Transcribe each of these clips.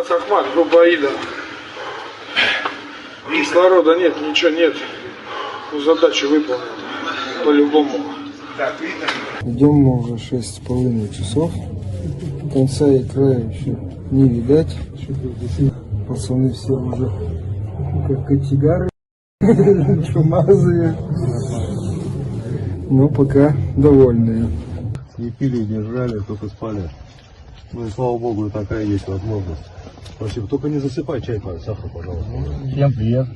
Ахмат, группа Аида. Кислорода нет, ничего нет. Ну, задача выполнена. По-любому. Идем мы уже 6,5 часов. Конца и края еще не видать. Пацаны все уже как кочегары, чумазые. Но пока довольные. Не пили, не жрали, только спали. Ну и слава богу, такая есть возможность. Спасибо. Только не засыпай чай, сахар, пожалуйста. Всем привет.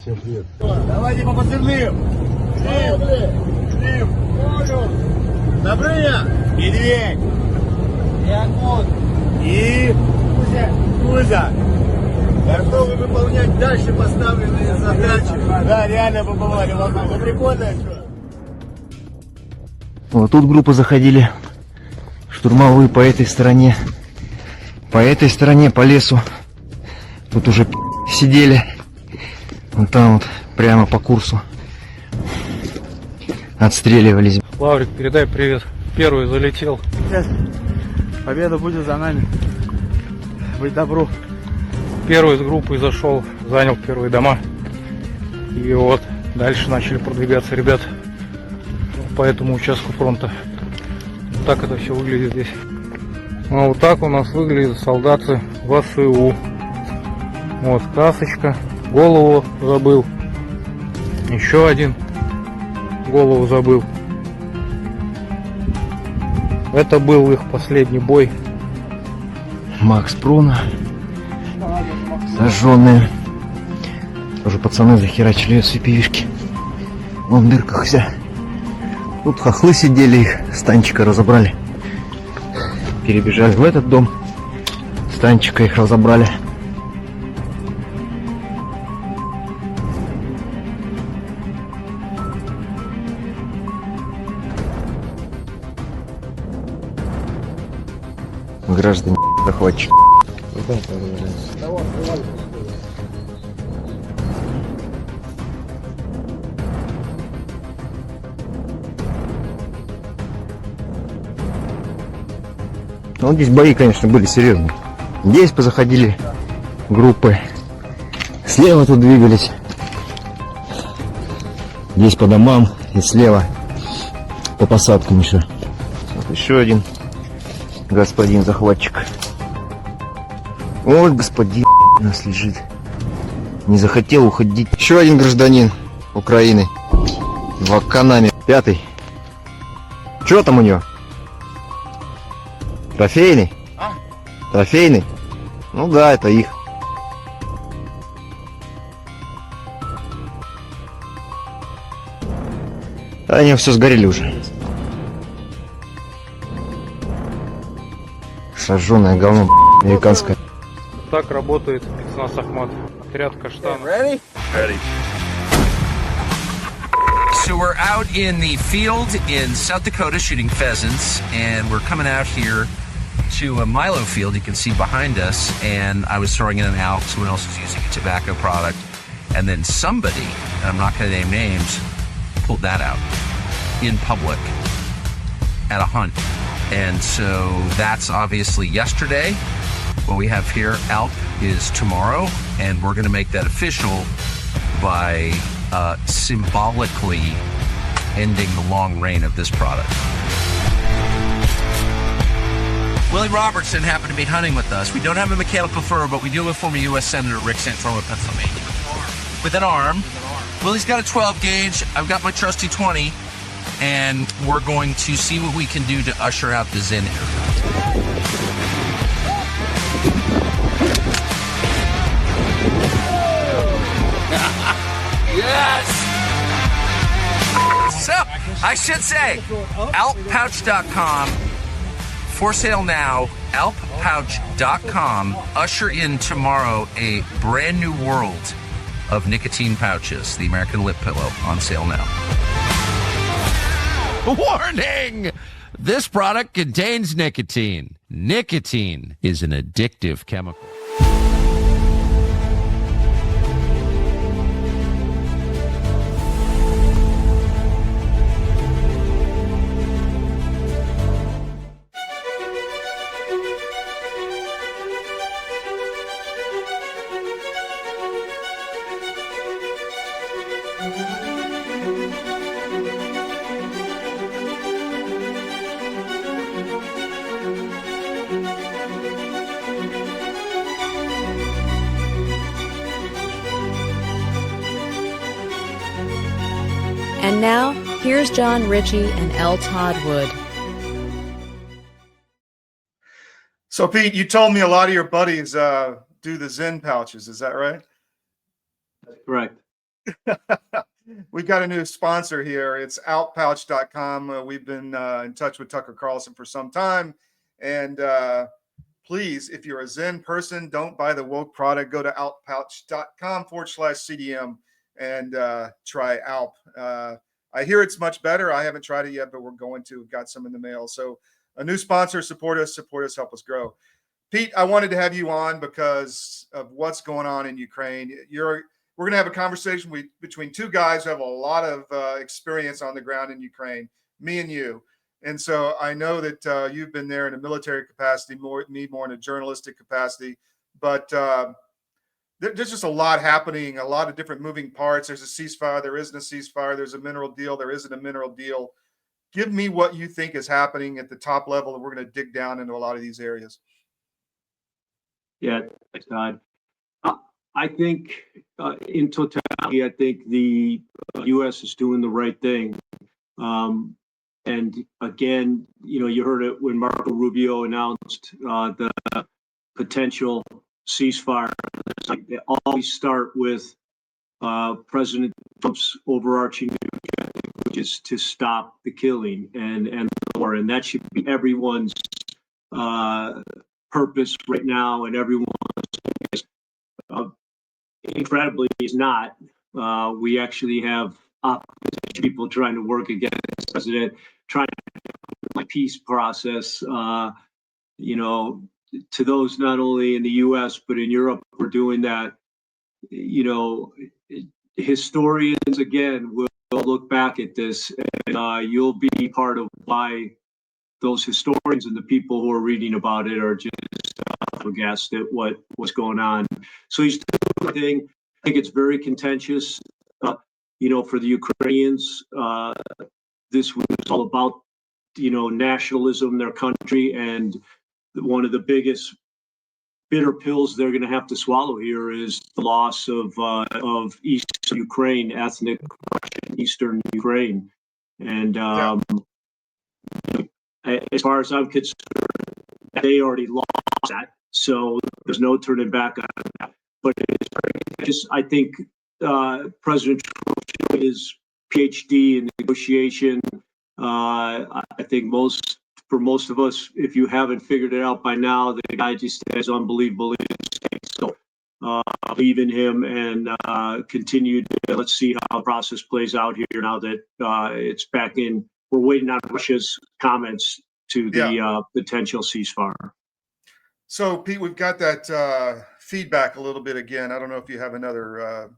Всем привет. Давайте по пацанам. Шриф. Добрыня. Медведь. Якут. И Кузя. Готовы выполнять дальше поставленные задачи. Да, реально побывали в Алмате. Ну прикольно что. Вот тут группы заходили. Штурмовые по этой стороне. По этой стороне, по лесу. Тут уже сидели. Вон там вот, прямо по курсу. Отстреливались. Лаврик, передай привет. Первый залетел. Сейчас победа будет за нами. Быть добру. Первый из группы зашел, занял первые дома. И вот дальше начали продвигаться ребят по этому участку фронта. Вот так это все выглядит здесь. А вот так у нас выглядят солдаты ВСУ. Вот касочка. Голову забыл. Еще один. Голову забыл. Это был их последний бой. Макс Пруна. Сожженные. Тоже пацаны захерачили все пивишки. Вон в дырках вся. Тут хохлы сидели, их с танчика разобрали. Перебежали в этот дом. С танчика их разобрали. Граждане захватчики. Ну, здесь бои, конечно, были серьезные. Здесь позаходили группы. Слева тут двигались. Здесь по домам и слева по посадкам еще. Вот еще один господин захватчик. Ой, господин у нас лежит. Не захотел уходить. Еще один гражданин Украины. В Аканаме. 5-й. Что там у него? Трофейный? Трофейный? Ну да, это их. Они все сгорели уже. Сожженное говно американское. Так работает спецназ Ахмат. Отряд Каштана. Ready? Ready. So we're out in the field in South Dakota shooting pheasants, and we're coming out here to a Milo field you can see behind us, and I was throwing in an ALP, someone else was using a tobacco product, and then somebody, and I'm not going to name names, pulled that out in public at a hunt. And so that's obviously yesterday. What we have here, ALP, is tomorrow, and we're going to make that official by symbolically ending the long reign of this product. Willie Robertson happened to be hunting with us. We don't have a mechanical thrower, but we do have former U.S. Senator Rick Santorum of Pennsylvania. With an arm. Willie's got a 12 gauge. I've got my trusty 20. And we're going to see what we can do to usher out the Zen era. Yes! So, I should say, alppouch.com, for sale now, alppouch.com, usher in tomorrow a brand new world of nicotine pouches, the American Lip Pillow, on sale now. Warning! This product contains nicotine. Nicotine is an addictive chemical. And now, here's John Ritchie and L Todd Wood. So, Pete, you told me a lot of your buddies do the Zen pouches. Is that right? That's correct. We've got a new sponsor here. It's outpouch.com. We've been in touch with Tucker Carlson for some time. And please, if you're a Zen person, don't buy the woke product. Go to outpouch.com/CDM and try Alp. I hear it's much better. I haven't tried it yet, but we're going to. We've got some in the mail. So a new sponsor, support us, help us grow. Pete, I wanted to have you on because of what's going on in Ukraine. We're going to have a conversation between two guys who have a lot of experience on the ground in Ukraine, me and you. And so I know that you've been there in a military capacity, me more in a journalistic capacity. But there's just a lot happening, a lot of different moving parts. There's a ceasefire. There isn't a ceasefire. There's a mineral deal. There isn't a mineral deal. Give me what you think is happening at the top level, and we're going to dig down into a lot of these areas. Yeah, thanks, Todd. I think in totality, I think the U.S. is doing the right thing. And again, you heard it when Marco Rubio announced the potential ceasefire. They always start with President Trump's overarching objective, which is to stop the killing and the war. And that should be everyone's purpose right now, and everyone's incredibly is not. We actually have people trying to work against the president, trying to the peace process. To those not only in the U.S. but in Europe, we're doing that. Historians again will look back at this, and you'll be part of why those historians and the people who are reading about it are just flabbergasted at what's going on. So he's doing the thing. I think it's very contentious. For the Ukrainians, this was all about nationalism, their country, and one of the biggest bitter pills they're going to have to swallow here is the loss of Eastern Ukraine, ethnic Russian Eastern Ukraine, and as far as I'm concerned, they already lost that, so there's no turning back on that. But I think President Trump showed his PhD in negotiation. I think for most of us, if you haven't figured it out by now, the guy just has unbelievable instincts. So believe in him and continue to, let's see how the process plays out here now that it's back in. We're waiting on Russia's comments to the potential ceasefire. So, Pete, we've got that feedback a little bit again. I don't know if you have another.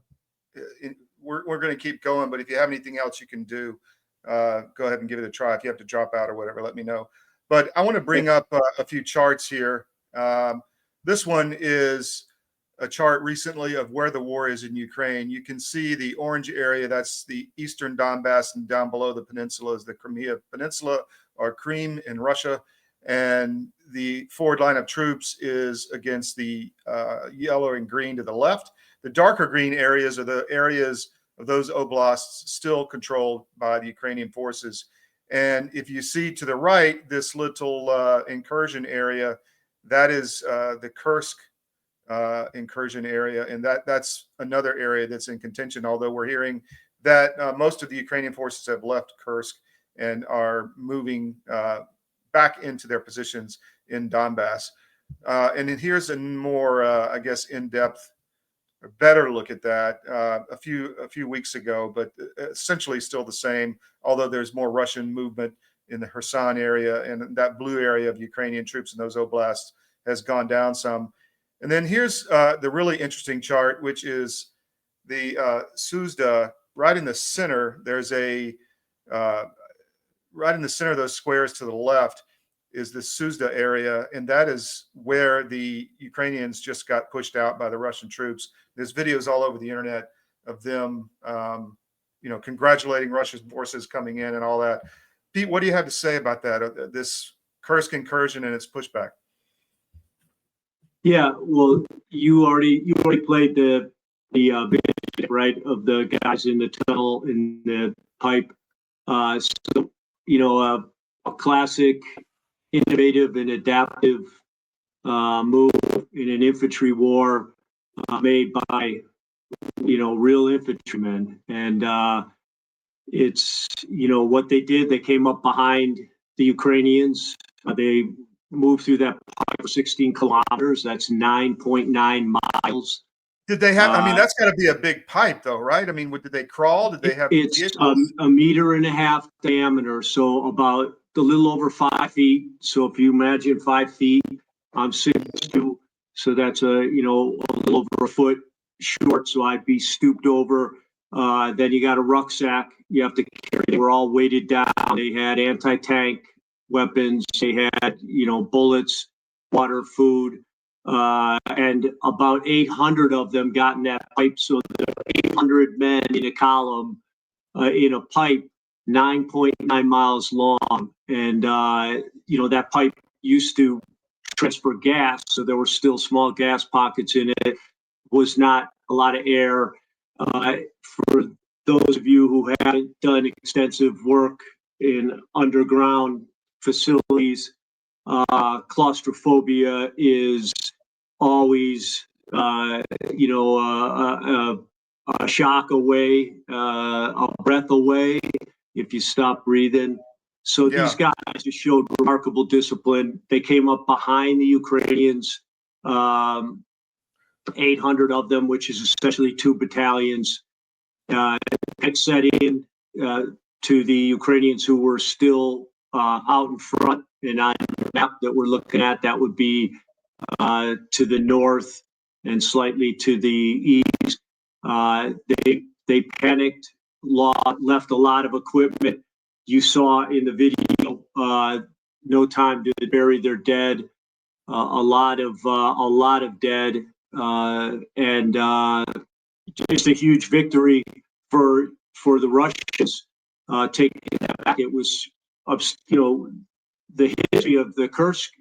We're going to keep going, but if you have anything else you can do, go ahead and give it a try. If you have to drop out or whatever, let me know. But I want to bring up a few charts here. This one is a chart recently of where the war is in Ukraine. You can see the orange area, that's the eastern Donbass, and down below the peninsula is the Crimea Peninsula, or Crimea in Russia. And the forward line of troops is against the yellow and green to the left. The darker green areas are the areas of those oblasts still controlled by the Ukrainian forces. And if you see to the right, this little incursion area, that is the Kursk incursion area. And that's another area that's in contention, although we're hearing that most of the Ukrainian forces have left Kursk and are moving back into their positions in Donbass. And then here's a more, I guess, in-depth, a better look at that a few weeks ago, but essentially still the same, although there's more Russian movement in the Kherson area, and that blue area of Ukrainian troops in those oblasts has gone down some. And then here's the really interesting chart, which is the Suzda. Right in the center, there's a right in the center of those squares to the left is the Suzda area, and that is where the Ukrainians just got pushed out by the Russian troops. There's videos all over the internet of them, congratulating Russia's forces coming in and all that. Pete, what do you have to say about that? This Kursk incursion and its pushback? Yeah, well, you already played the video, right, of the guys in the tunnel in the pipe. So, a classic, innovative, and adaptive move in an infantry war made by, real infantrymen. And it's, what they did, they came up behind the Ukrainians. They moved through that pipe for 16 kilometers. That's 9.9 miles. Did they have? I mean, that's got to be a big pipe, though, right? I mean, did they crawl? Did they have? It's a meter and a half diameter, so about a little over 5 feet. So if you imagine 5 feet, I'm 6'2", so that's a little over a foot short. So I'd be stooped over. Then you got a rucksack you have to carry. They were all weighted down. They had anti-tank weapons. They had bullets, water, food. And about 800 of them got in that pipe. So there were 800 men in a column in a pipe 9.9 miles long. And, that pipe used to transfer gas. So there were still small gas pockets in it. Was not a lot of air. For those of you who haven't done extensive work in underground facilities, claustrophobia is always, a shock away, a breath away if you stop breathing. So these guys just showed remarkable discipline. They came up behind the Ukrainians, 800 of them, which is essentially 2 battalions. Set in to the Ukrainians who were still out in front, and on the map that we're looking at, that would be to the north and slightly to the east. They panicked, left a lot of equipment. You saw in the video, no time to bury their dead. A lot of dead, and just a huge victory for the Russians. Taking that back, it was the history of the Kursk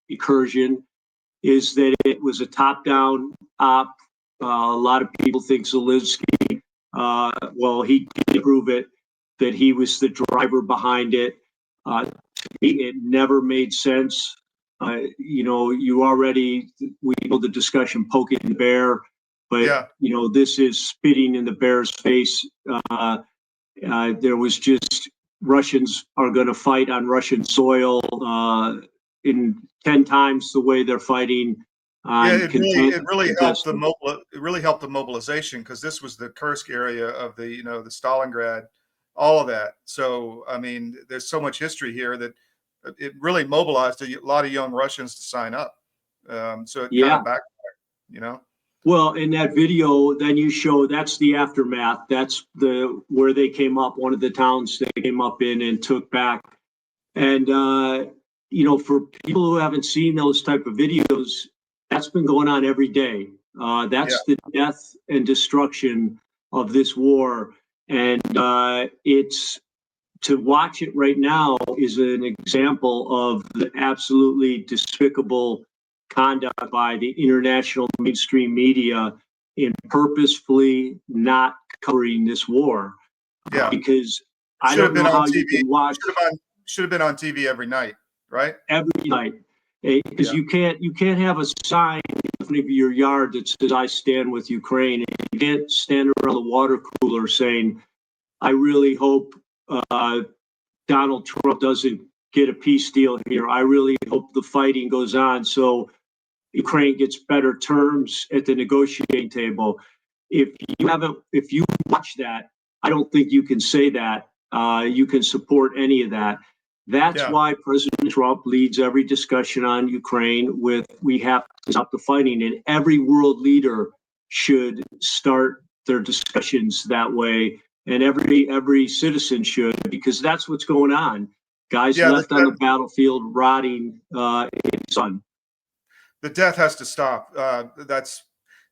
incursion is that it was a top-down op. A lot of people think Zelensky, he did prove it, that he was the driver behind it. To me, it never made sense. We know the discussion poking the bear, but this is spitting in the bear's face. There was just Russians are going to fight on Russian soil in 10 times the way they're fighting. It really helped the mobilization, because this was the Kursk area of the the Stalingrad, all of that. So I mean, there's so much history here that it really mobilized a lot of young Russians to sign up. So it kind of backfired, Well, in that video, then you show that's the aftermath. That's where they came up, one of the towns they came up in and took back. And for people who haven't seen those type of videos, that's been going on every day. That's the death and destruction of this war, and it's. To watch it right now is an example of the absolutely despicable conduct by the international mainstream media in purposefully not covering this war. Because I don't know how you can watch. Should have been on TV every night, right? Every night, because you can't have a sign in front of your yard that says "I stand with Ukraine," and you can't stand around the water cooler saying, "I really hope Donald Trump doesn't get a peace deal here. I really hope the fighting goes on so Ukraine gets better terms at the negotiating table." If you watch that, I don't think you can say that. You can support any of that. That's why President Trump leads every discussion on Ukraine with "we have to stop the fighting," and every world leader should start their discussions that way. And every citizen should, because that's what's going on. Guys left on the battlefield rotting in the sun. The death has to stop.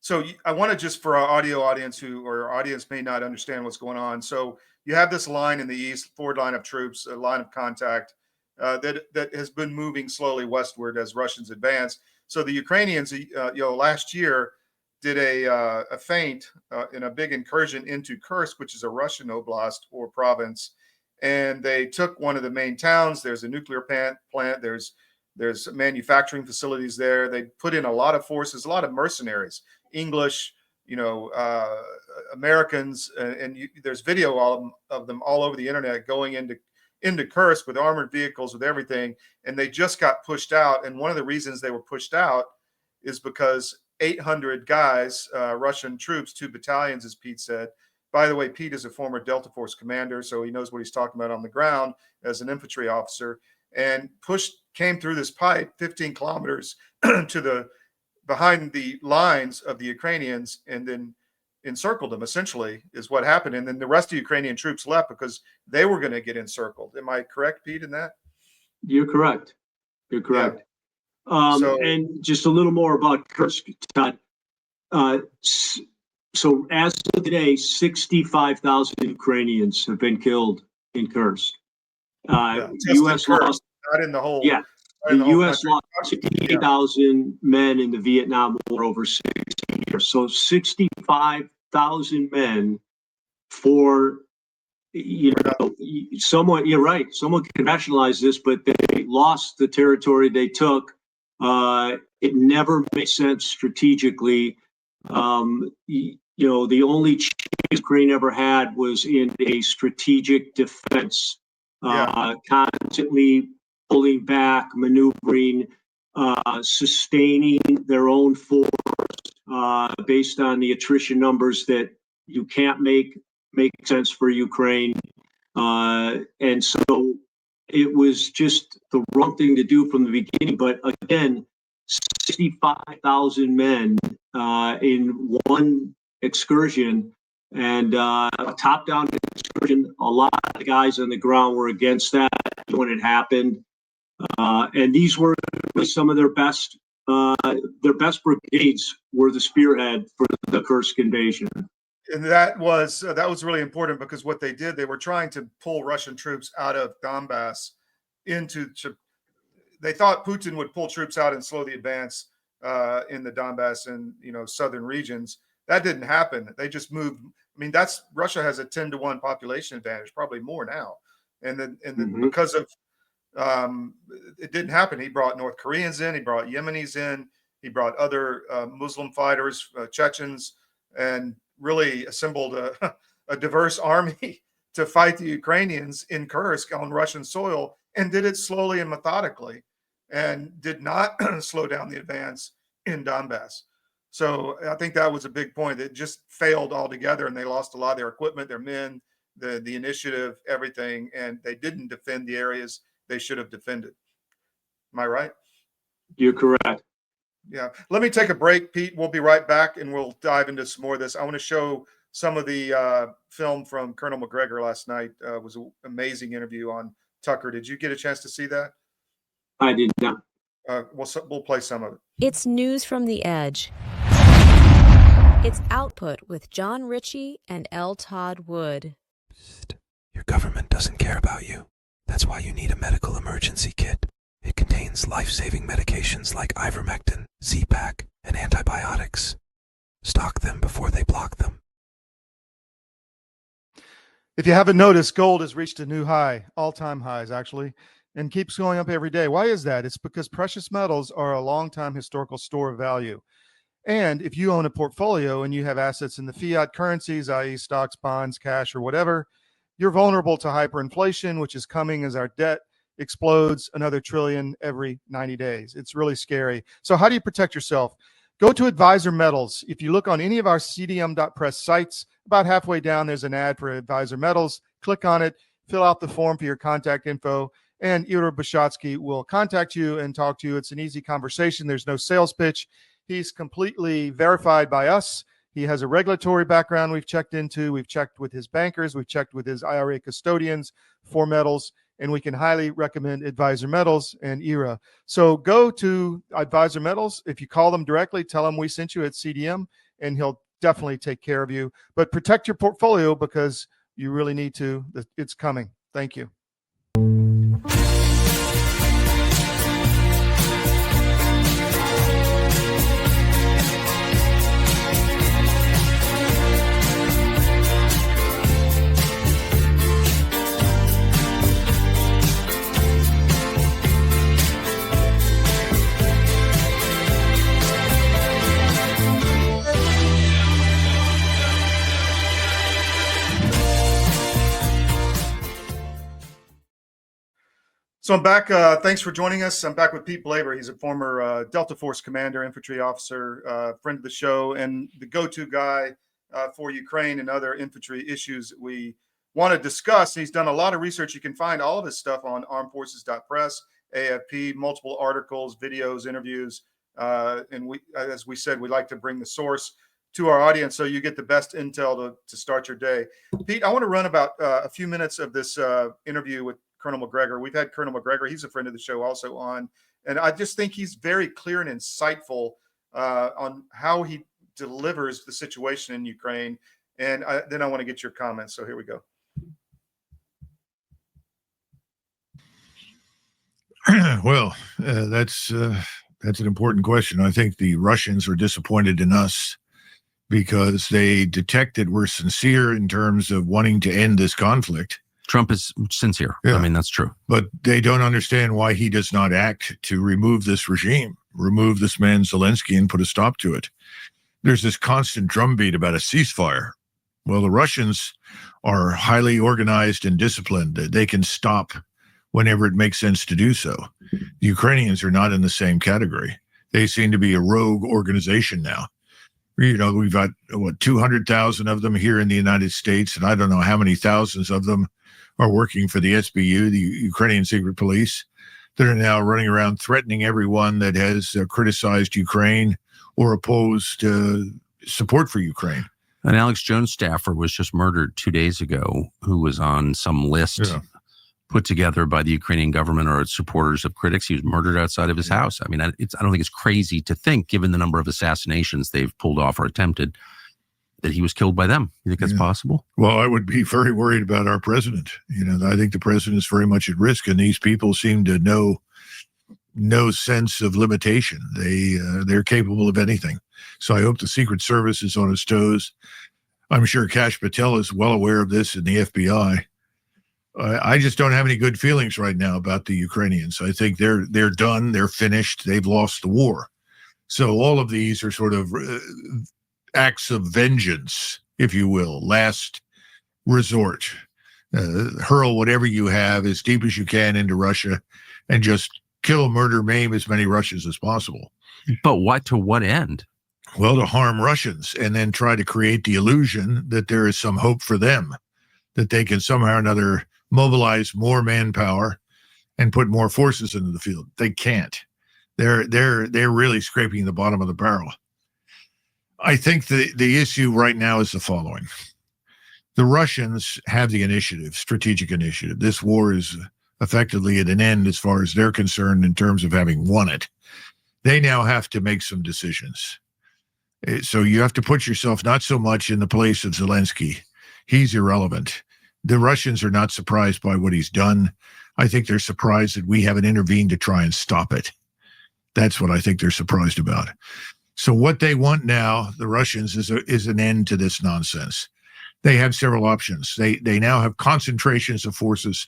So I want to just, for our audio audience our audience may not understand what's going on. So you have this line in the east, forward line of troops, a line of contact that has been moving slowly westward as Russians advance. So the Ukrainians, last year, did a feint in a big incursion into Kursk, which is a Russian oblast or province, and they took one of the main towns. There's a nuclear plant. There's manufacturing facilities there. They put in a lot of forces, a lot of mercenaries, English, Americans, and there's video of them all over the internet going into Kursk with armored vehicles, with everything, and they just got pushed out. And one of the reasons they were pushed out is because 800 guys, Russian troops, 2 battalions, as Pete said. By the way, Pete is a former Delta Force commander, so he knows what he's talking about on the ground as an infantry officer, and came through this pipe 15 kilometers behind the lines of the Ukrainians, and then encircled them, essentially, is what happened. And then the rest of the Ukrainian troops left because they were going to get encircled. Am I correct, Pete, in that? You're correct. You're correct. Yeah. And just a little more about Kursk, Todd. So as of today, 65,000 Ukrainians have been killed in Kursk. U.S. lost, not in the whole. Yeah, the U.S. lost 68,000 men in the Vietnam War over 60 years. So 65,000 men for, someone. You're right. Someone can rationalize this, but they lost the territory they took. It never made sense strategically. The only chance Ukraine ever had was in a strategic defense, constantly pulling back, maneuvering, sustaining their own force based on the attrition numbers that you can't make sense for Ukraine. And so it was just the wrong thing to do from the beginning. But again, 65,000 men in one excursion, and a top-down excursion. A lot of the guys on the ground were against that when it happened, and these were some of their best brigades were the spearhead for the Kursk invasion. And that was really important, because what they did, they were trying to pull Russian troops out of Donbass they thought Putin would pull troops out and slow the advance in the Donbass and southern regions. That didn't happen. They just moved. I mean, Russia has a 10-to-1 population advantage, probably more now. And then because of it didn't happen. He brought North Koreans in, he brought Yemenis in, he brought other Muslim fighters, Chechens, and really assembled a diverse army to fight the Ukrainians in Kursk on Russian soil, and did it slowly and methodically, and did not slow down the advance in Donbass. So I think that was a big point. It just failed altogether, and they lost a lot of their equipment, their men, the initiative, everything, and they didn't defend the areas they should have defended. Am I right? You're correct. Yeah. Let me take a break, Pete. We'll be right back, and we'll dive into some more of this. I want to show some of the film from Colonel MacGregor last night. It was an amazing interview on Tucker. Did you get a chance to see that? I did not. We'll play some of it. It's News from the Edge. It's Output with John Ritchie and L Todd Wood. Your government doesn't care about you. That's why you need a medical emergency kit. It contains life-saving medications like ivermectin, Z-Pak, and antibiotics. Stock them before they block them. If you haven't noticed, gold has reached a new high, all-time highs actually, and keeps going up every day. Why is that? It's because precious metals are a long-time historical store of value. And if you own a portfolio and you have assets in the fiat currencies, i.e. stocks, bonds, cash, or whatever, you're vulnerable to hyperinflation, which is coming as our debt explodes another trillion every 90 days. It's really scary. So how do you protect yourself? Go to Advisor Metals. If you look on any of our cdm.press sites, about halfway down, there's an ad for Advisor Metals. Click on it, fill out the form for your contact info, and Ira Bishotsky will contact you and talk to you. It's an easy conversation. There's no sales pitch. He's completely verified by us. He has a regulatory background we've checked into. We've checked with his bankers. We've checked with his IRA custodians for metals, and we can highly recommend Advisor Metals and IRA. So go to Advisor Metals. If you call them directly, tell them we sent you at CDM, and he'll definitely take care of you. But protect your portfolio, because you really need to. It's coming. Thank you. So I'm back. Thanks for joining us. I'm back with Pete Blaber. He's a former Delta Force commander, infantry officer, friend of the show, and the go-to guy for Ukraine and other infantry issues that we want to discuss. He's done a lot of research. You can find all of his stuff on armedforces.press, AFP, multiple articles, videos, interviews. And we, as we said, we like to bring the source to our audience so you get the best intel to start your day. Pete, I want to run about a few minutes of this interview with Colonel MacGregor. We've had Colonel MacGregor. He's a friend of the show also on. And I just think he's very clear and insightful on how he delivers the situation in Ukraine. And then I want to get your comments. So here we go. Well, that's an important question. I think the Russians are disappointed in us because they detected we're sincere in terms of wanting to end this conflict. Trump is sincere. Yeah. I mean, that's true. But they don't understand why he does not act to remove this regime, remove this man Zelensky and put a stop to it. There's this constant drumbeat about a ceasefire. Well, the Russians are highly organized and disciplined. They can stop whenever it makes sense to do so. The Ukrainians are not in the same category. They seem to be a rogue organization now. You know, we've got, 200,000 of them here in the United States, and I don't know how many thousands of them are working for the SBU, the Ukrainian Secret Police, that are now running around threatening everyone that has criticized Ukraine or opposed support for Ukraine. An Alex Jones staffer was just murdered 2 days ago, who was on some list put together by the Ukrainian government or its supporters of critics. He was murdered outside of his house. I mean, I don't think it's crazy to think, given the number of assassinations they've pulled off or attempted, that he was killed by them. You think that's possible? Well, I would be very worried about our president. You know, I think the president is very much at risk, and these people seem to know no sense of limitation. They're capable of anything. So I hope the Secret Service is on its toes. I'm sure Kash Patel is well aware of this in the FBI. I just don't have any good feelings right now about the Ukrainians. I think they're done. They're finished. They've lost the war. So all of these are sort of acts of vengeance, if you will, last resort. Hurl whatever you have as deep as you can into Russia and just kill, murder, maim as many Russians as possible. But what, to what end? Well, to harm Russians and then try to create the illusion that there is some hope for them, that they can somehow or another mobilize more manpower and put more forces into the field. They can't. They're really scraping the bottom of the barrel. I think the issue right now is the following. The Russians have the initiative, strategic initiative. This war is effectively at an end as far as they're concerned in terms of having won it. They now have to make some decisions. So you have to put yourself not so much in the place of Zelensky. He's irrelevant. The Russians are not surprised by what he's done. I think they're surprised that we haven't intervened to try and stop it. That's what I think they're surprised about. So what they want now, the Russians, is an end to this nonsense. They have several options. They now have concentrations of forces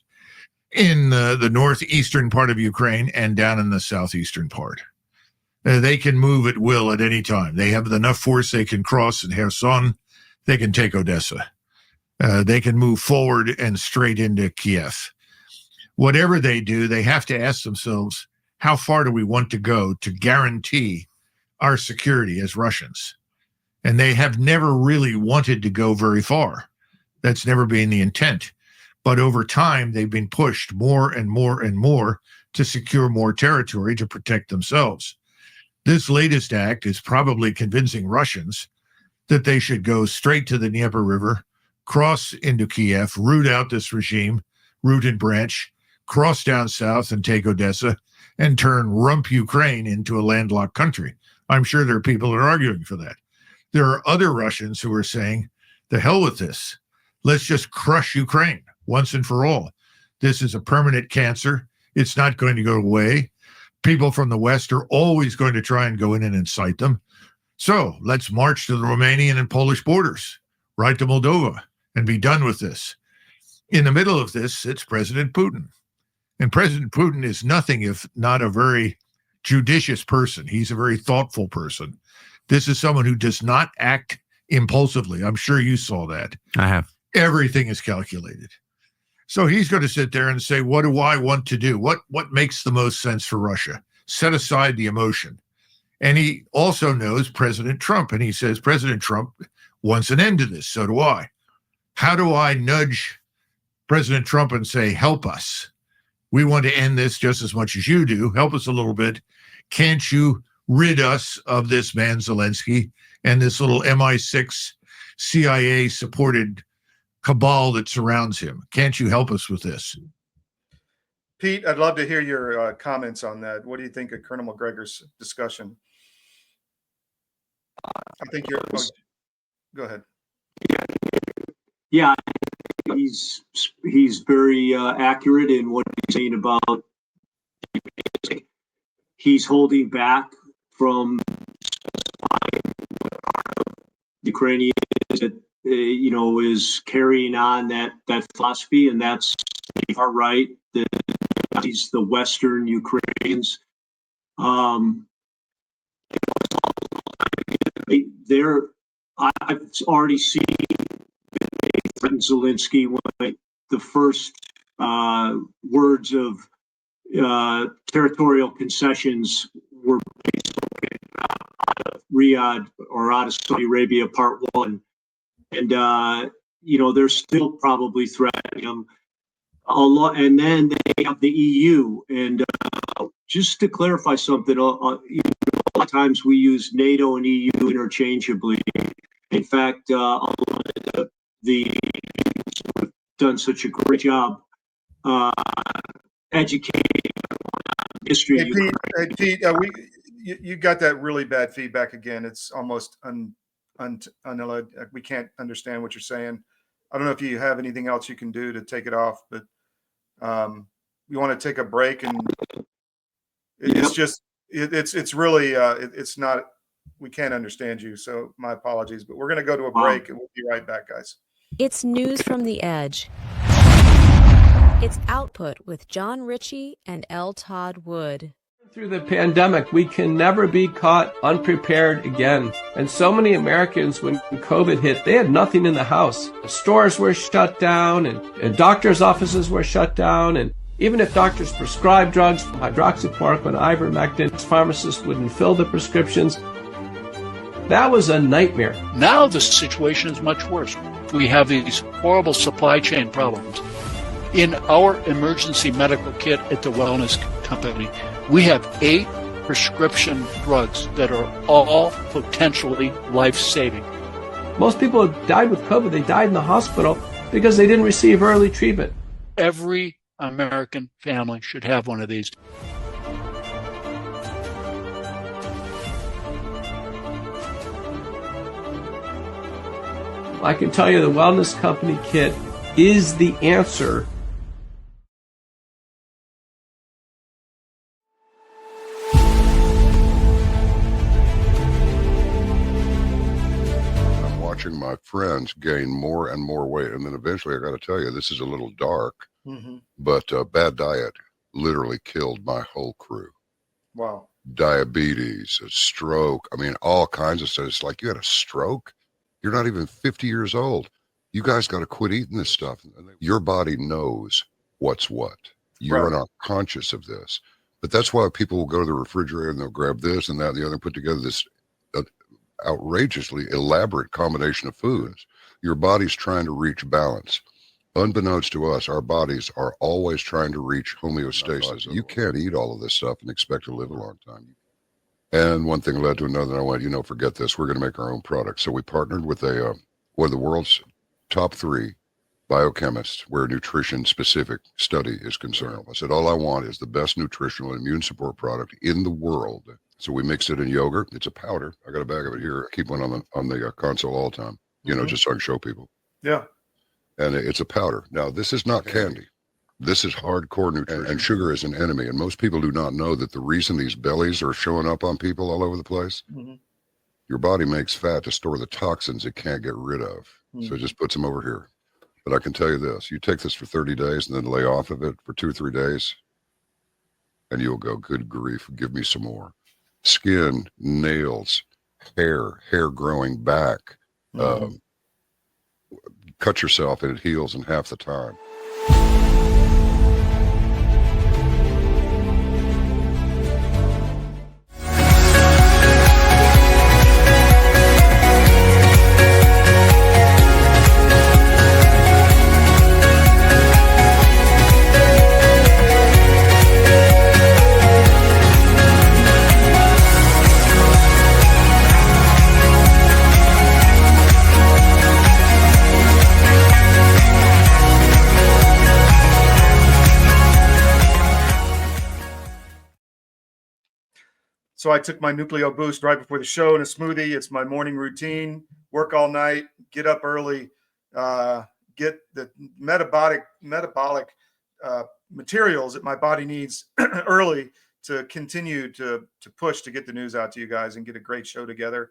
in the northeastern part of Ukraine and down in the southeastern part. They can move at will at any time. They have enough force they can cross in Kherson. They can take Odessa. They can move forward and straight into Kiev. Whatever they do, they have to ask themselves, how far do we want to go to guarantee our security as Russians? And they have never really wanted to go very far. That's never been the intent. But over time, they've been pushed more and more and more to secure more territory to protect themselves. This latest act is probably convincing Russians that they should go straight to the Dnieper River, cross into Kiev, root out this regime, root and branch, cross down south and take Odessa, and turn rump Ukraine into a landlocked country. I'm sure there are people that are arguing for that. There are other Russians who are saying, the hell with this. Let's just crush Ukraine once and for all. This is a permanent cancer. It's not going to go away. People from the West are always going to try and go in and incite them. So let's march to the Romanian and Polish borders, right to Moldova, and be done with this. In the middle of this sits President Putin. And President Putin is nothing if not a very judicious person. He's a very thoughtful person. This is someone who does not act impulsively. I'm sure you saw that. I have. Everything is calculated. So he's going to sit there and say, what do I want to do? What makes the most sense for Russia? Set aside the emotion. And he also knows President Trump, and he says, President Trump wants an end to this. So do I. How do I nudge President Trump and say, help us? We want to end this just as much as you do. Help us a little bit. Can't you rid us of this man Zelensky and this little MI6 CIA-supported cabal that surrounds him? Can't you help us with this? Pete, I'd love to hear your comments on that. What do you think of Colonel MacGregor's discussion? I think you're. Oh, go ahead. Yeah, he's very accurate in what he's saying about he's holding back from Ukrainians that is carrying on that philosophy, and that's far right. He's the Western Ukrainians. I've already seen Zelensky when the first words of territorial concessions were spoken out of Riyadh or out of Saudi Arabia, part one. And, they're still probably threatening him a lot. And then they have the EU. And just to clarify something, a lot of times we use NATO and EU interchangeably. In fact, the have done such a great job educating history. Hey, Pete, you got that really bad feedback again. It's almost we can't understand what you're saying. I don't know if you have anything else you can do to take it off, but you want to take a break, and it's just it's really it's not. We can't understand you, so my apologies. But we're going to go to a break, and we'll be right back, guys. It's News from the Edge. It's Output with John Ritchie and L Todd Wood. Through the pandemic, we can never be caught unprepared again. And so many Americans, when COVID hit, they had nothing in the house. Stores were shut down, and doctors' offices were shut down. And even if doctors prescribed drugs, hydroxychloroquine, ivermectin, pharmacists wouldn't fill the prescriptions. That was a nightmare. Now the situation is much worse. We have these horrible supply chain problems. In our emergency medical kit at the Wellness Company, we have 8 prescription drugs that are all potentially life-saving. Most people who died with COVID, they died in the hospital because they didn't receive early treatment. Every American family should have one of these. I can tell you the Wellness Company kit is the answer. I'm watching my friends gain more and more weight, and then eventually I got to tell you, this is a little dark, but bad diet literally killed my whole crew. Wow. Diabetes, a stroke, I mean, all kinds of stuff. It's like, you had a stroke? You're not even 50 years old. You guys got to quit eating this stuff. Your body knows what's what. You're not conscious of this. But that's why people will go to the refrigerator and they'll grab this and that and the other, put together this outrageously elaborate combination of foods. Your body's trying to reach balance. Unbeknownst to us, our bodies are always trying to reach homeostasis. You can't eat all of this stuff and expect to live a long time. And one thing led to another, and I went, forget this. We're going to make our own product. So we partnered with one of the world's top 3 biochemists where nutrition-specific study is concerned. I said, all I want is the best nutritional and immune support product in the world. So we mix it in yogurt. It's a powder. I got a bag of it here. I keep one on the console all the time, just so I can show people. Yeah. And it's a powder. Now, this is not candy. This is hardcore nutrition, and sugar is an enemy. And most people do not know that the reason these bellies are showing up on people all over the place, your body makes fat to store the toxins it can't get rid of. So it just puts them over here. But I can tell you this, you take this for 30 days and then lay off of it for 2 or 3 days, and you'll go, good grief, give me some more. Skin, nails, hair growing back, cut yourself and it heals in half the time. So I took my Nucleo Boost right before the show in a smoothie. It's my morning routine. Work all night, get up early, get the metabolic materials that my body needs early to continue to push to get the news out to you guys and get a great show together.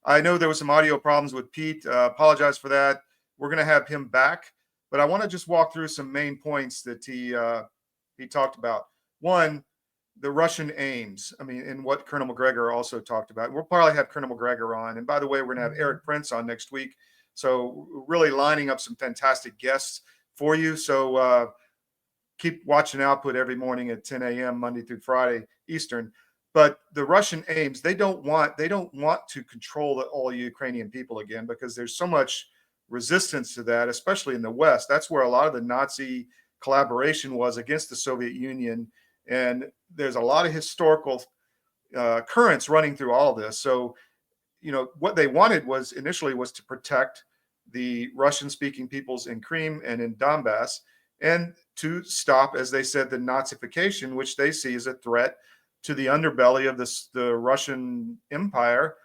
I know there was some audio problems with Pete. Apologize for that. We're going to have him back, but I want to just walk through some main points that he talked about. One, the Russian aims. I mean, and what Colonel MacGregor also talked about. We'll probably have Colonel MacGregor on. And by the way, we're going to have Eric Prince on next week. So really lining up some fantastic guests for you. So keep watching Output every morning at 10 a.m. Monday through Friday Eastern. But the Russian aims, they don't want to control all Ukrainian people again, because there's so much resistance to that, especially in the West. That's where a lot of the Nazi collaboration was against the Soviet Union. And there's a lot of historical currents running through all this. So, you know, what they wanted was initially was to protect the Russian-speaking peoples in Crimea and in Donbass, and to stop, as they said, the Nazification, which they see as a threat to the underbelly of the Russian Empire,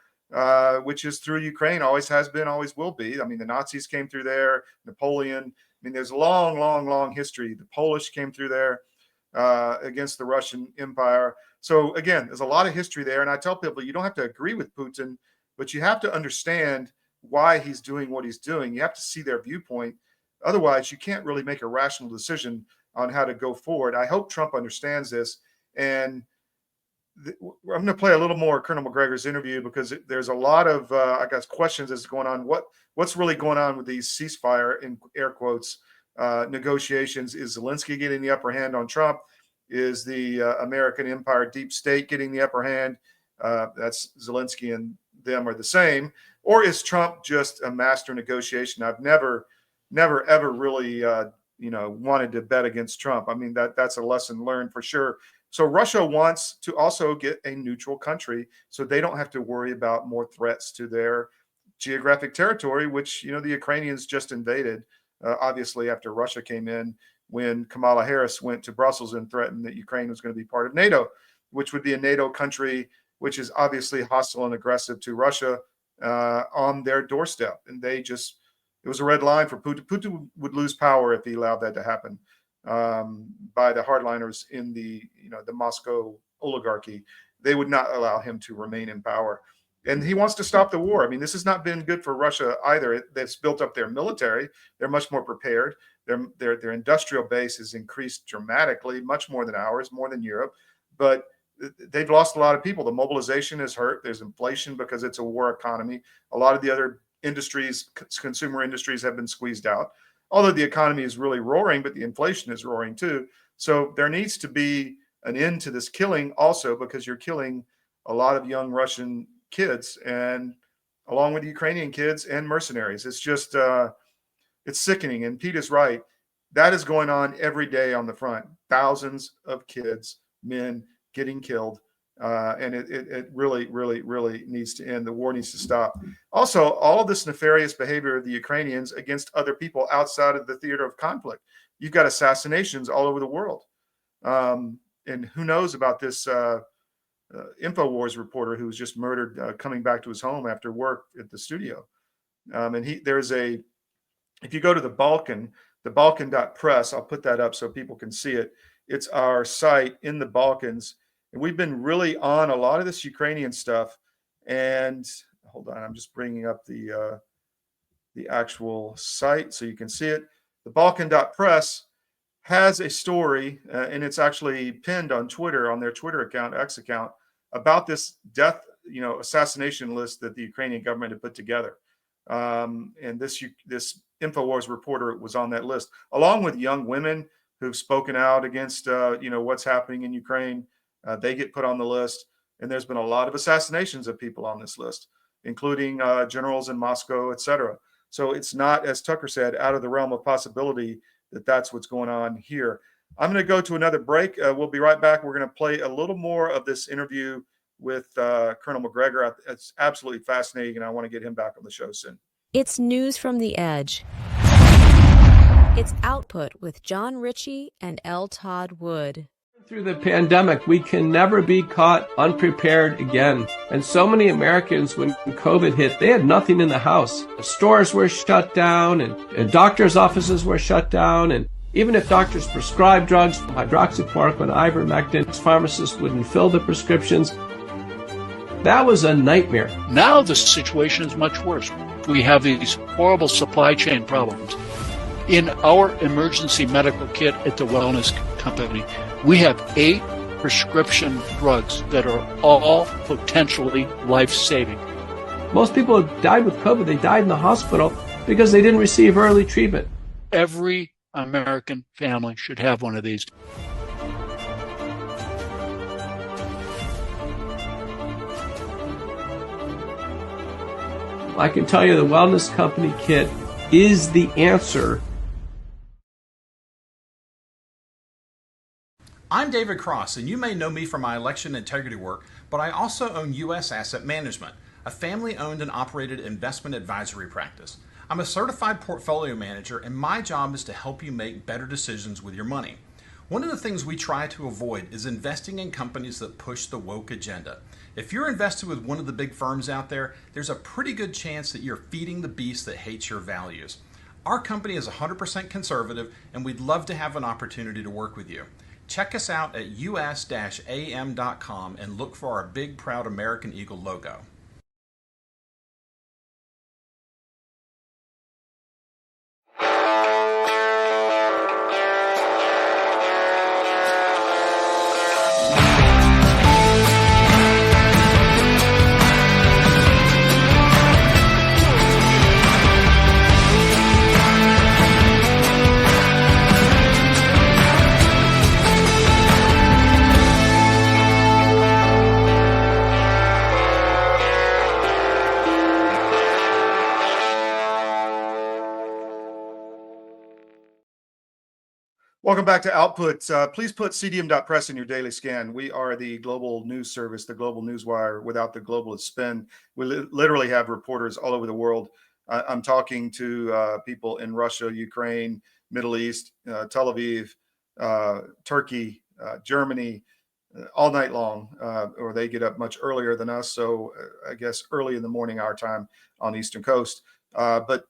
which is through Ukraine, always has been, always will be. I mean, the Nazis came through there, Napoleon. I mean, there's a long, long, long history. The Polish came through there against the Russian Empire. So again, there's a lot of history there. And I tell people, you don't have to agree with Putin, but you have to understand why he's doing what he's doing. You have to see their viewpoint. Otherwise, you can't really make a rational decision on how to go forward. I hope Trump understands this. And I'm going to play a little more of Colonel MacGregor's interview, because there's a lot of, I guess, questions as going on. What's really going on with these ceasefire, in air quotes, negotiations? Is Zelensky getting the upper hand on Trump? Is the American Empire deep state getting the upper hand? That's Zelensky and them are the same. Or is Trump just a master negotiation? I've never, ever really, wanted to bet against Trump. I mean, that's a lesson learned for sure. So Russia wants to also get a neutral country so they don't have to worry about more threats to their geographic territory, which, the Ukrainians just invaded, obviously, after Russia came in, when Kamala Harris went to Brussels and threatened that Ukraine was going to be part of NATO, which would be a NATO country, which is obviously hostile and aggressive to Russia on their doorstep. And it was a red line for Putin. Putin would lose power if he allowed that to happen by the hardliners in the Moscow oligarchy. They would not allow him to remain in power. And he wants to stop the war. I mean, this has not been good for Russia either. That's built up their military. They're much more prepared. Their industrial base has increased dramatically, much more than ours, more than Europe. But they've lost a lot of people. The mobilization is hurt. There's inflation because it's a war economy. A lot of the other industries, consumer industries, have been squeezed out. Although the economy is really roaring, but the inflation is roaring too. So there needs to be an end to this killing also, because you're killing a lot of young Russian kids, and along with Ukrainian kids and mercenaries. It's just, it's sickening. And Pete is right. That is going on every day on the front. Thousands of kids, men getting killed. And it really, really, really needs to end. The war needs to stop. Also, all of this nefarious behavior of the Ukrainians against other people outside of the theater of conflict. You've got assassinations all over the world. And who knows about this InfoWars reporter who was just murdered coming back to his home after work at the studio. If you go to the Balkan.press, I'll put that up so people can see it. It's our site in the Balkans. And we've been really on a lot of this Ukrainian stuff. And hold on, I'm just bringing up the actual site so you can see it. The Balkan.press has a story, and it's actually pinned on Twitter, on their Twitter account, X account, about this death, assassination list that the Ukrainian government had put together. And this InfoWars reporter was on that list, along with young women who've spoken out against, what's happening in Ukraine. They get put on the list. And there's been a lot of assassinations of people on this list, including generals in Moscow, etc. So it's not, as Tucker said, out of the realm of possibility that that's what's going on here. I'm going to go to another break. We'll be right back. We're going to play a little more of this interview with Colonel MacGregor. It's absolutely fascinating, and I want to get him back on the show soon. It's News from the Edge. It's Output with John Ritchie and L Todd Wood. Through the pandemic, we can never be caught unprepared again. And so many Americans, when COVID hit, they had nothing in the house. Stores were shut down and doctors' offices were shut down. And even if doctors prescribed drugs, hydroxychloroquine, ivermectin, pharmacists wouldn't fill the prescriptions. That was a nightmare. Now the situation is much worse. We have these horrible supply chain problems. In our emergency medical kit at the Wellness Company, we have 8 prescription drugs that are all potentially life-saving. Most people who died with COVID, they died in the hospital because they didn't receive early treatment. Every American family should have one of these. I can tell you the Wellness Company kit is the answer. I'm David Cross, and you may know me from my election integrity work, but I also own U.S. Asset Management, a family-owned and operated investment advisory practice. I'm a certified portfolio manager, and my job is to help you make better decisions with your money. One of the things we try to avoid is investing in companies that push the woke agenda. If you're invested with one of the big firms out there, there's a pretty good chance that you're feeding the beast that hates your values. Our company is 100% conservative, and we'd love to have an opportunity to work with you. Check us out at us-am.com and look for our big, proud American Eagle logo. Welcome back to Output. Please put cdm.press in your daily scan. We are the global news service, the global newswire without the globalist spin. We literally have reporters all over the world. I'm talking to people in Russia, Ukraine, Middle East, Tel Aviv, Turkey, Germany, all night long, or they get up much earlier than us. So I guess early in the morning, our time on the Eastern Coast. But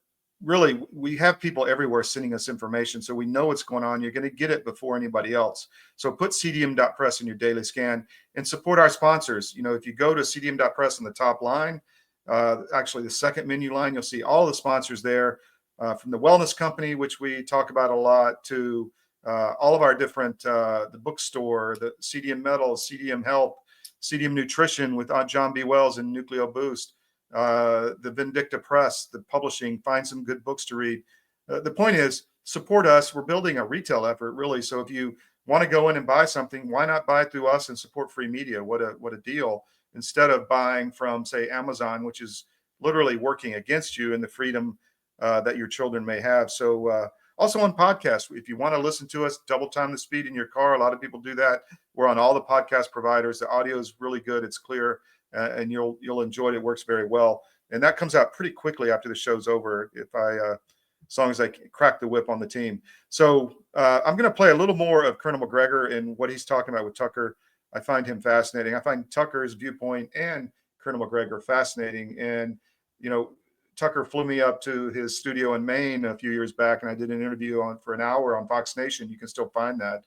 really, we have people everywhere sending us information, so we know what's going on. You're going to get it before anybody else. So put cdm.press in your daily scan and support our sponsors. You know, if you go to cdm.press on the top line, actually the second menu line, you'll see all the sponsors there, from the Wellness Company, which we talk about a lot, to all of our different, the bookstore, the CDM Metals, CDM Help, CDM Nutrition with John B. Wells and Nucleo Boost, the Vindicta Press, the publishing, find some good books to read. The point is, support us. We're building a retail effort, really. So if you want to go in and buy something, why not buy it through us and support free media? What a deal. Instead of buying from, say, Amazon, which is literally working against you and the freedom that your children may have. So also on podcasts, if you want to listen to us, double time the speed in your car. A lot of people do that. We're on all the podcast providers. The audio is really good. It's clear. And you'll enjoy it. It works very well, and that comes out pretty quickly after the show's over. As long as I crack the whip on the team. So I'm going to play a little more of Colonel MacGregor and what he's talking about with Tucker. I find him fascinating. I find Tucker's viewpoint and Colonel MacGregor fascinating. And you know, Tucker flew me up to his studio in Maine a few years back, and I did an interview for an hour on Fox Nation. You can still find that,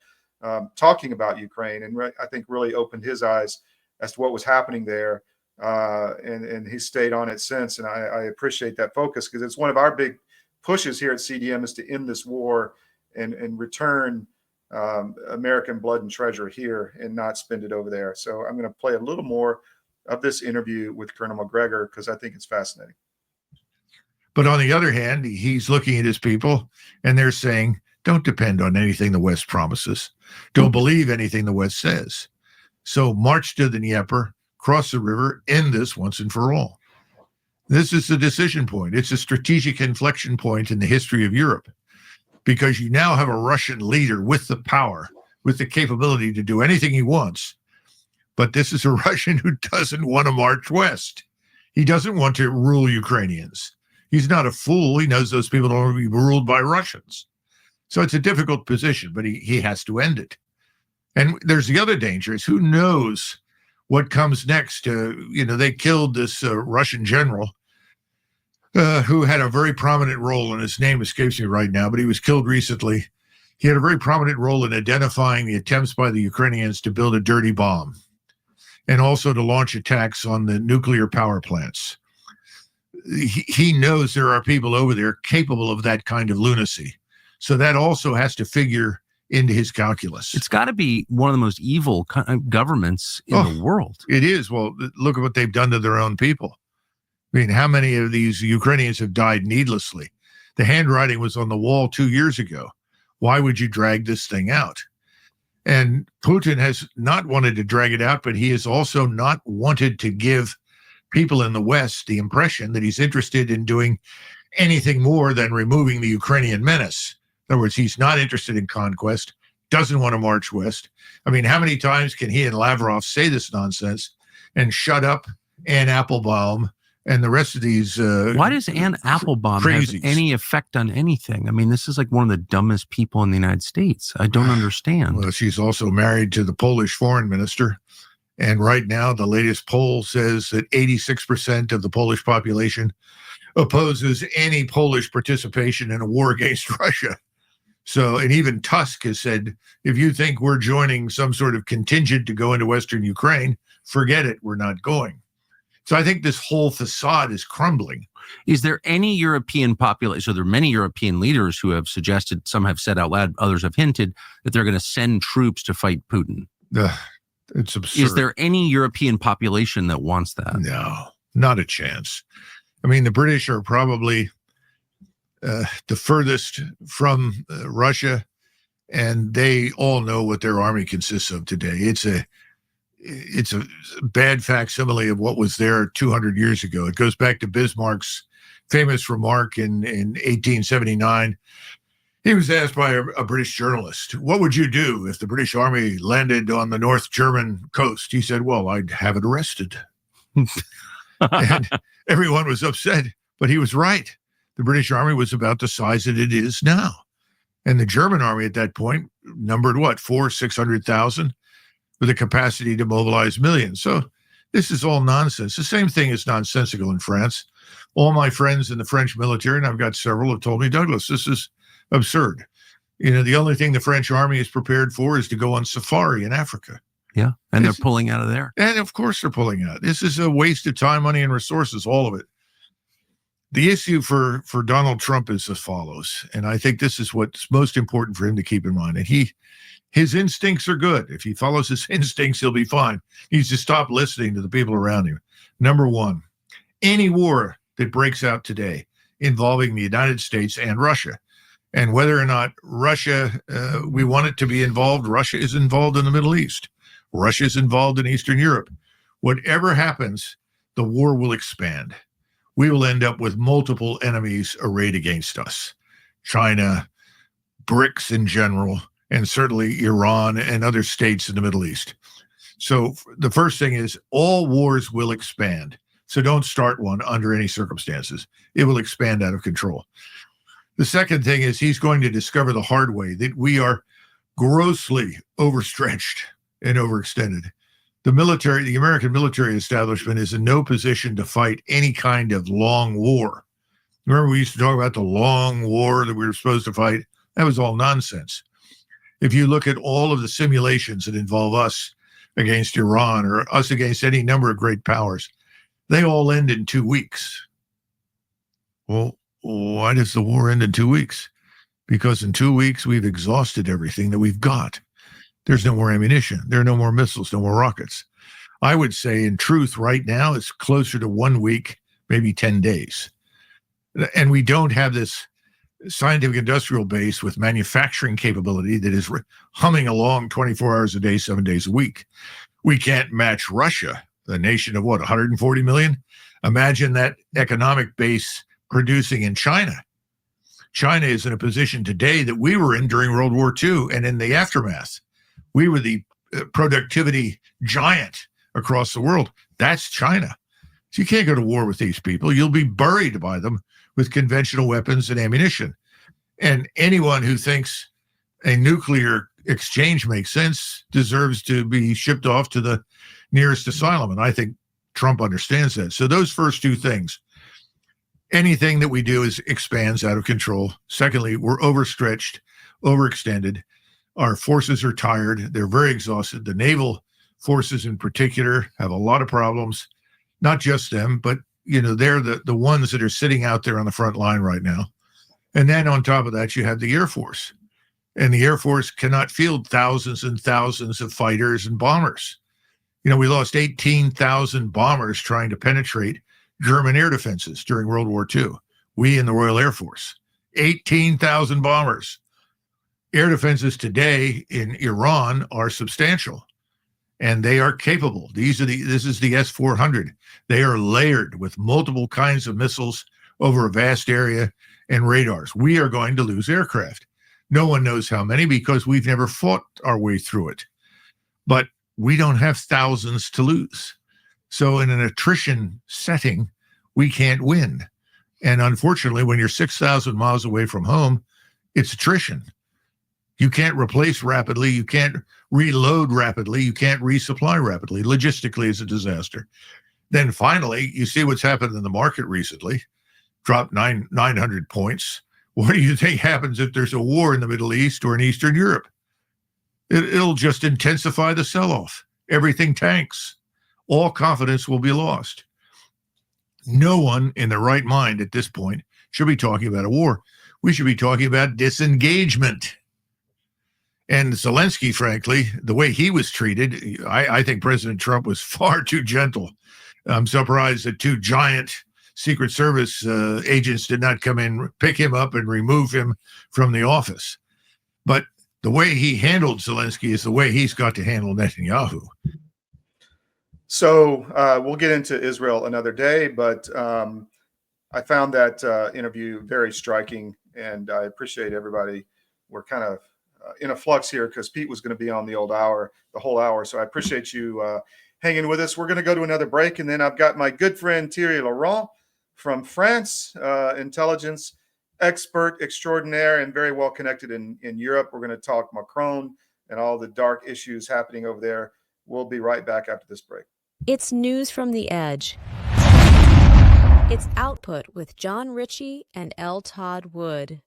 talking about Ukraine, and I think really opened his eyes as to what was happening there, and he stayed on it since. And I appreciate that focus, because it's one of our big pushes here at CDM is to end this war and return American blood and treasure here and not spend it over there. So I'm going to play a little more of this interview with Colonel MacGregor because I think it's fascinating. But on the other hand, he's looking at his people and they're saying, don't depend on anything the West promises. Don't believe anything the West says. So march to the Dnieper, cross the river, end this once and for all. This is the decision point. It's a strategic inflection point in the history of Europe, because you now have a Russian leader with the power, with the capability to do anything he wants. But this is a Russian who doesn't want to march west. He doesn't want to rule Ukrainians. He's not a fool. He knows those people don't want to be ruled by Russians. So it's a difficult position, but he has to end it. And there's the other danger is who knows what comes next. They killed this Russian general who had a very prominent role, and his name escapes me right now, but he was killed recently. He had a very prominent role in identifying the attempts by the Ukrainians to build a dirty bomb and also to launch attacks on the nuclear power plants. He knows there are people over there capable of that kind of lunacy. So that also has to figure into his calculus. It's got to be one of the most evil governments in the world. It is. Well, look at what they've done to their own people. I mean, how many of these Ukrainians have died needlessly? The handwriting was on the wall 2 years ago. Why would you drag this thing out? And Putin has not wanted to drag it out, but he has also not wanted to give people in the West the impression that he's interested in doing anything more than removing the Ukrainian menace. In other words, he's not interested in conquest, doesn't want to march west. I mean, how many times can he and Lavrov say this nonsense and shut up Ann Applebaum and the rest of these why does Ann Applebaum have any effect on anything? I mean, this is like one of the dumbest people in the United States. I don't understand. Well, she's also married to the Polish foreign minister. And right now, the latest poll says that 86% of the Polish population opposes any Polish participation in a war against Russia. So, and even Tusk has said, if you think we're joining some sort of contingent to go into Western Ukraine, forget it, we're not going. So I think this whole facade is crumbling. Is there any European population? So there are many European leaders who have suggested, some have said out loud, others have hinted that they're going to send troops to fight Putin. It's absurd. Is there any European population that wants that? No, not a chance. I mean, the British are probably the furthest from Russia, and they all know what their army consists of today. It's a bad facsimile of what was there 200 years ago. It goes back to Bismarck's famous remark in 1879. He was asked by a British journalist, what would you do if the British army landed on the North German coast? He said, well, I'd have it arrested. And everyone was upset, but he was right. The British army was about the size that it is now. And the German army at that point numbered what, 600,000 with a capacity to mobilize millions. So this is all nonsense. The same thing is nonsensical in France. All my friends in the French military, and I've got several, have told me, Douglas, this is absurd. The only thing the French army is prepared for is to go on safari in Africa. Yeah, and they're pulling out of there. And of course they're pulling out. This is a waste of time, money, and resources, all of it. The issue for Donald Trump is as follows, and I think this is what's most important for him to keep in mind. And his instincts are good. If he follows his instincts, he'll be fine. He needs to stop listening to the people around him. Number one, any war that breaks out today involving the United States and Russia, and whether or not Russia, we want it to be involved, Russia is involved in the Middle East. Russia is involved in Eastern Europe. Whatever happens, the war will expand. We will end up with multiple enemies arrayed against us. China, BRICS in general, and certainly Iran and other states in the Middle East. So the first thing is all wars will expand. So don't start one under any circumstances. It will expand out of control. The second thing is he's going to discover the hard way that we are grossly overstretched and overextended. The American military establishment is in no position to fight any kind of long war. Remember, we used to talk about the long war that we were supposed to fight? That was all nonsense. If you look at all of the simulations that involve us against Iran or us against any number of great powers, they all end in 2 weeks. Well, why does the war end in 2 weeks? Because in 2 weeks, we've exhausted everything that we've got. There's no more ammunition. There are no more missiles, no more rockets. I would say, in truth, right now, it's closer to 1 week, maybe 10 days. And we don't have this scientific industrial base with manufacturing capability that is humming along 24 hours a day, 7 days a week. We can't match Russia, a nation of what, 140 million? Imagine that economic base producing in China. China is in a position today that we were in during World War II and in the aftermath. We were the productivity giant across the world. That's China. So you can't go to war with these people. You'll be buried by them with conventional weapons and ammunition. And anyone who thinks a nuclear exchange makes sense deserves to be shipped off to the nearest asylum. And I think Trump understands that. So those first two things, anything that we do expands out of control. Secondly, we're overstretched, overextended. Our forces are tired. They're very exhausted. The naval forces in particular have a lot of problems, not just them, but they're the ones that are sitting out there on the front line right now. And then on top of that, you have the Air Force. And the Air Force cannot field thousands and thousands of fighters and bombers. We lost 18,000 bombers trying to penetrate German air defenses during World War II. We in the Royal Air Force, 18,000 bombers. Air defenses today in Iran are substantial, and they are capable. This is the S-400. They are layered with multiple kinds of missiles over a vast area and radars. We are going to lose aircraft. No one knows how many because we've never fought our way through it. But we don't have thousands to lose. So in an attrition setting, we can't win. And unfortunately, when you're 6,000 miles away from home, it's attrition. You can't replace rapidly. You can't reload rapidly. You can't resupply rapidly. Logistically, it's a disaster. Then finally, you see what's happened in the market recently, dropped 900 points. What do you think happens if there's a war in the Middle East or in Eastern Europe? It'll just intensify the sell-off. Everything tanks. All confidence will be lost. No one in their right mind at this point should be talking about a war. We should be talking about disengagement. And Zelensky, frankly, the way he was treated, I think President Trump was far too gentle. I'm surprised that two giant Secret Service agents did not come in, pick him up, and remove him from the office. But the way he handled Zelensky is the way he's got to handle Netanyahu. So we'll get into Israel another day, but I found that interview very striking, and I appreciate everybody. We're kind of in a flux here because Pete was going to be on the whole hour. So I appreciate you hanging with us. We're going to go to another break, and then I've got my good friend Thierry Laurent from France, intelligence expert extraordinaire and very well connected in Europe. We're going to talk Macron and all the dark issues happening over there. We'll be right back after this break. It's News from the Edge. It's Output with John Ritchie and L Todd Wood.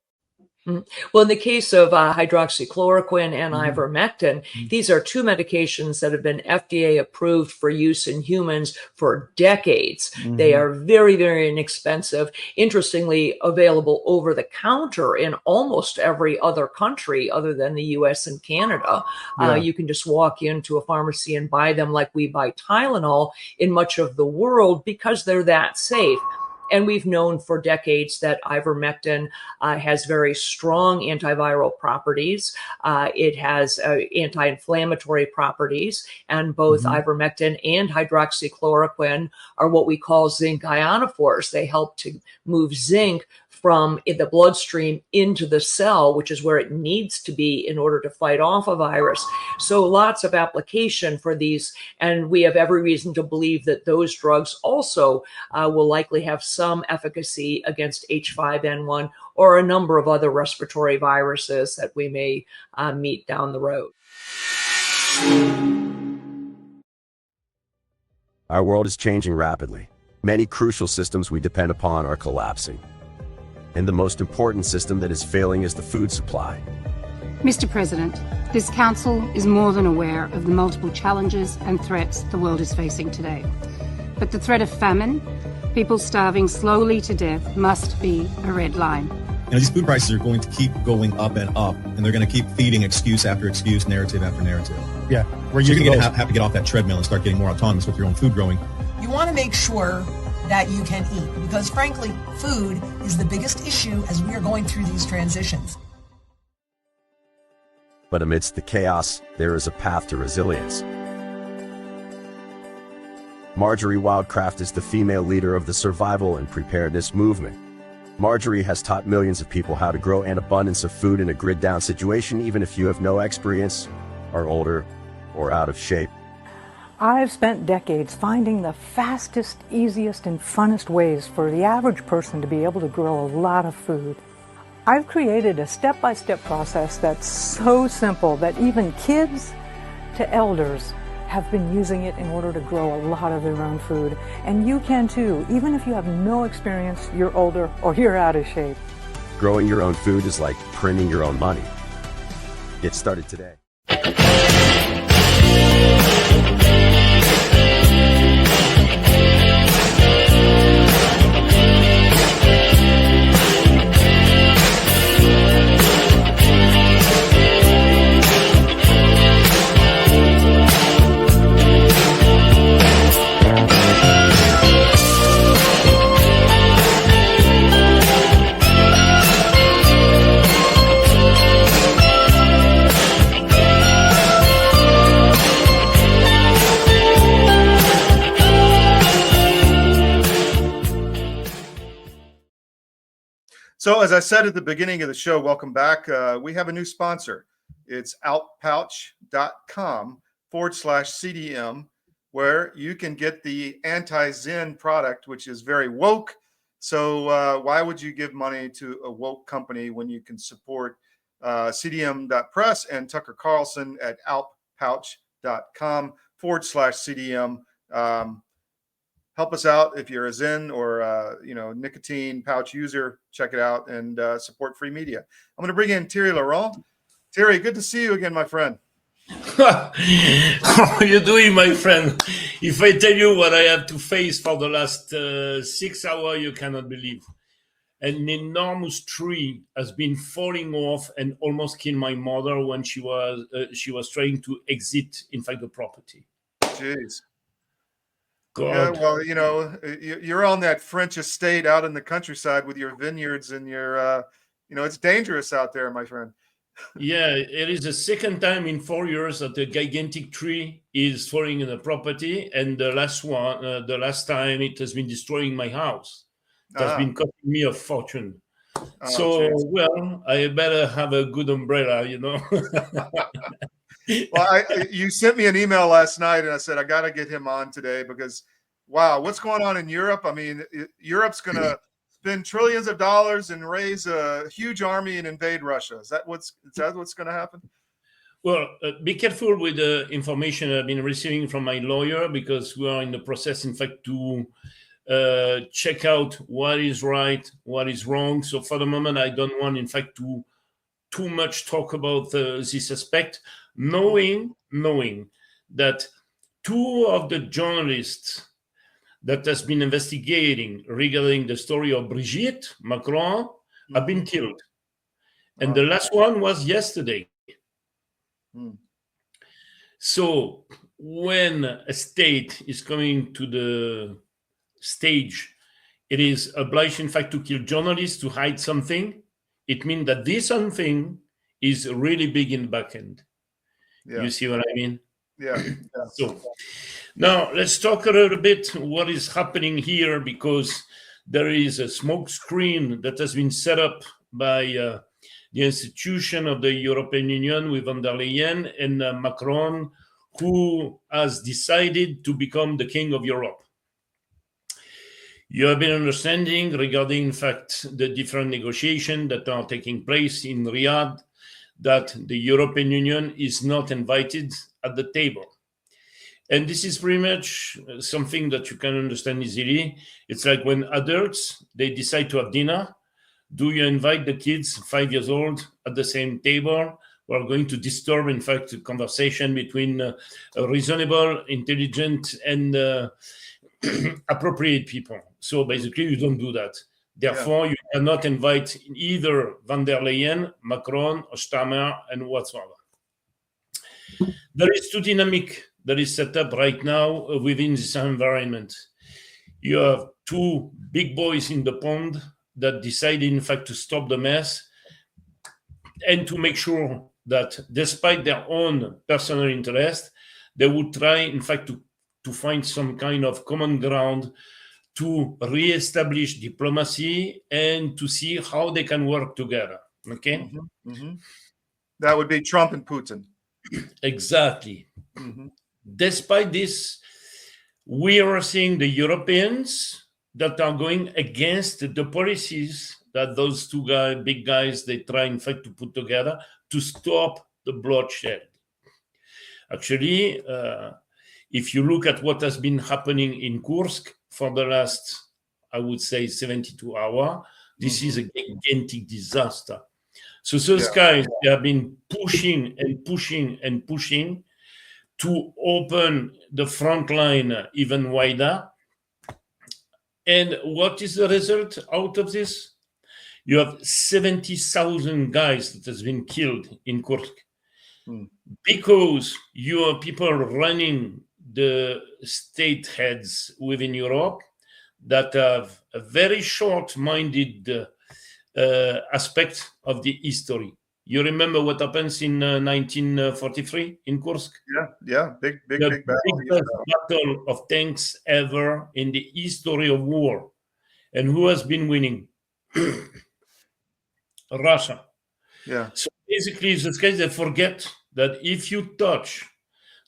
Well, in the case of hydroxychloroquine and ivermectin, these are two medications that have been FDA approved for use in humans for decades. They are very, very inexpensive, interestingly available over the counter in almost every other country other than the US and Canada. You can just walk into a pharmacy and buy them like we buy Tylenol in much of the world because they're that safe. And we've known for decades that ivermectin has very strong antiviral properties. It has anti-inflammatory properties, and both ivermectin and hydroxychloroquine are what we call zinc ionophores. They help to move zinc from the bloodstream into the cell, which is where it needs to be in order to fight off a virus. So lots of application for these, and we have every reason to believe that those drugs also will likely have some efficacy against H5N1 or a number of other respiratory viruses that we may meet down the road. Our world is changing rapidly. Many crucial systems we depend upon are collapsing. And the most important system that is failing is the food supply. Mr. President, this Council is more than aware of the multiple challenges and threats the world is facing today. But the threat of famine, people starving slowly to death, must be a red line. These food prices are going to keep going up and up, and they're going to keep feeding excuse after excuse, narrative after narrative. Yeah, so you're going to have to get off that treadmill and start getting more autonomous with your own food growing. You want to make sure that you can eat, because frankly, food is the biggest issue as we are going through these transitions. But amidst the chaos, there is a path to resilience. Marjorie Wildcraft is the female leader of the survival and preparedness movement. Marjorie has taught millions of people how to grow an abundance of food in a grid-down situation, even if you have no experience, are older, or out of shape. I've spent decades finding the fastest, easiest, and funnest ways for the average person to be able to grow a lot of food. I've created a step-by-step process that's so simple that even kids to elders have been using it in order to grow a lot of their own food. And you can too, even if you have no experience, you're older, or you're out of shape. Growing your own food is like printing your own money. Get started today. So as I said at the beginning of the show, welcome back. We have a new sponsor. It's outpouch.com/CDM, where you can get the anti-Zen product, which is very woke. So why would you give money to a woke company when you can support CDM.press and Tucker Carlson at outpouch.com/CDM? Help us out if you're a Zen or nicotine pouch user. Check it out and support free media. I'm going to bring in Thierry Laurent. Thierry, good to see you again, my friend. How are you doing, my friend? If I tell you what I had to face for the last 6 hours, you cannot believe. An enormous tree has been falling off and almost killed my mother when she was trying to exit, in fact, the property. Jeez. God. Yeah, well, you're on that French estate out in the countryside with your vineyards and your, it's dangerous out there, my friend. Yeah, it is the second time in 4 years that a gigantic tree is falling in the property, and the last time it has been destroying my house. It has been costing me a fortune. Geez. Well, I better have a good umbrella, Well, you sent me an email last night, and I said I got to get him on today because, wow, what's going on in Europe? I mean, Europe's going to spend trillions of dollars and raise a huge army and invade Russia. Is that what's going to happen? Well, be careful with the information I've been receiving from my lawyer, because we are in the process, in fact, to check out what is right, what is wrong. So for the moment, I don't want, in fact, to too much talk about this aspect, knowing that two of the journalists that has been investigating regarding the story of Brigitte Macron have been killed. And the last one was yesterday. So when a state is coming to the stage, it is obliged, in fact, to kill journalists to hide something. It means that this something is really big in the back end. Yeah. You see what I mean? Yeah. So now let's talk a little bit what is happening here, because there is a smoke screen that has been set up by the institution of the European Union with von der Leyen and Macron, who has decided to become the king of Europe. You have been understanding regarding, in fact, the different negotiations that are taking place in Riyadh, that the European Union is not invited at the table. And this is pretty much something that you can understand easily. It's like when adults, they decide to have dinner. Do you invite the kids, 5 years old, at the same table? We're going to disturb, in fact, the conversation between reasonable, intelligent, and appropriate people. So basically, you don't do that. Therefore, you cannot invite either von der Leyen, Macron, or Stammer, and whatsoever. There is two dynamic that is set up right now within this environment. You have two big boys in the pond that decided, in fact, to stop the mess and to make sure that, despite their own personal interest, they would try, in fact, to find some kind of common ground to re-establish diplomacy and to see how they can work together. Okay? Mm-hmm. Mm-hmm. That would be Trump and Putin. Exactly. Mm-hmm. Despite this, we are seeing the Europeans that are going against the policies that those two big guys, they try, in fact, to put together to stop the bloodshed. Actually, if you look at what has been happening in Kursk for the last, I would say, 72 hours, this is a gigantic disaster. So those guys, they have been pushing and pushing and pushing to open the front line even wider. And what is the result out of this? You have 70,000 guys that has been killed in Kursk because you are people running the state heads within Europe that have a very short-minded aspect of the history. You remember what happens in 1943 in Kursk? Big Biggest battle of tanks ever in the history of war. And who has been winning? Russia. So basically, these guys, they forget that if you touch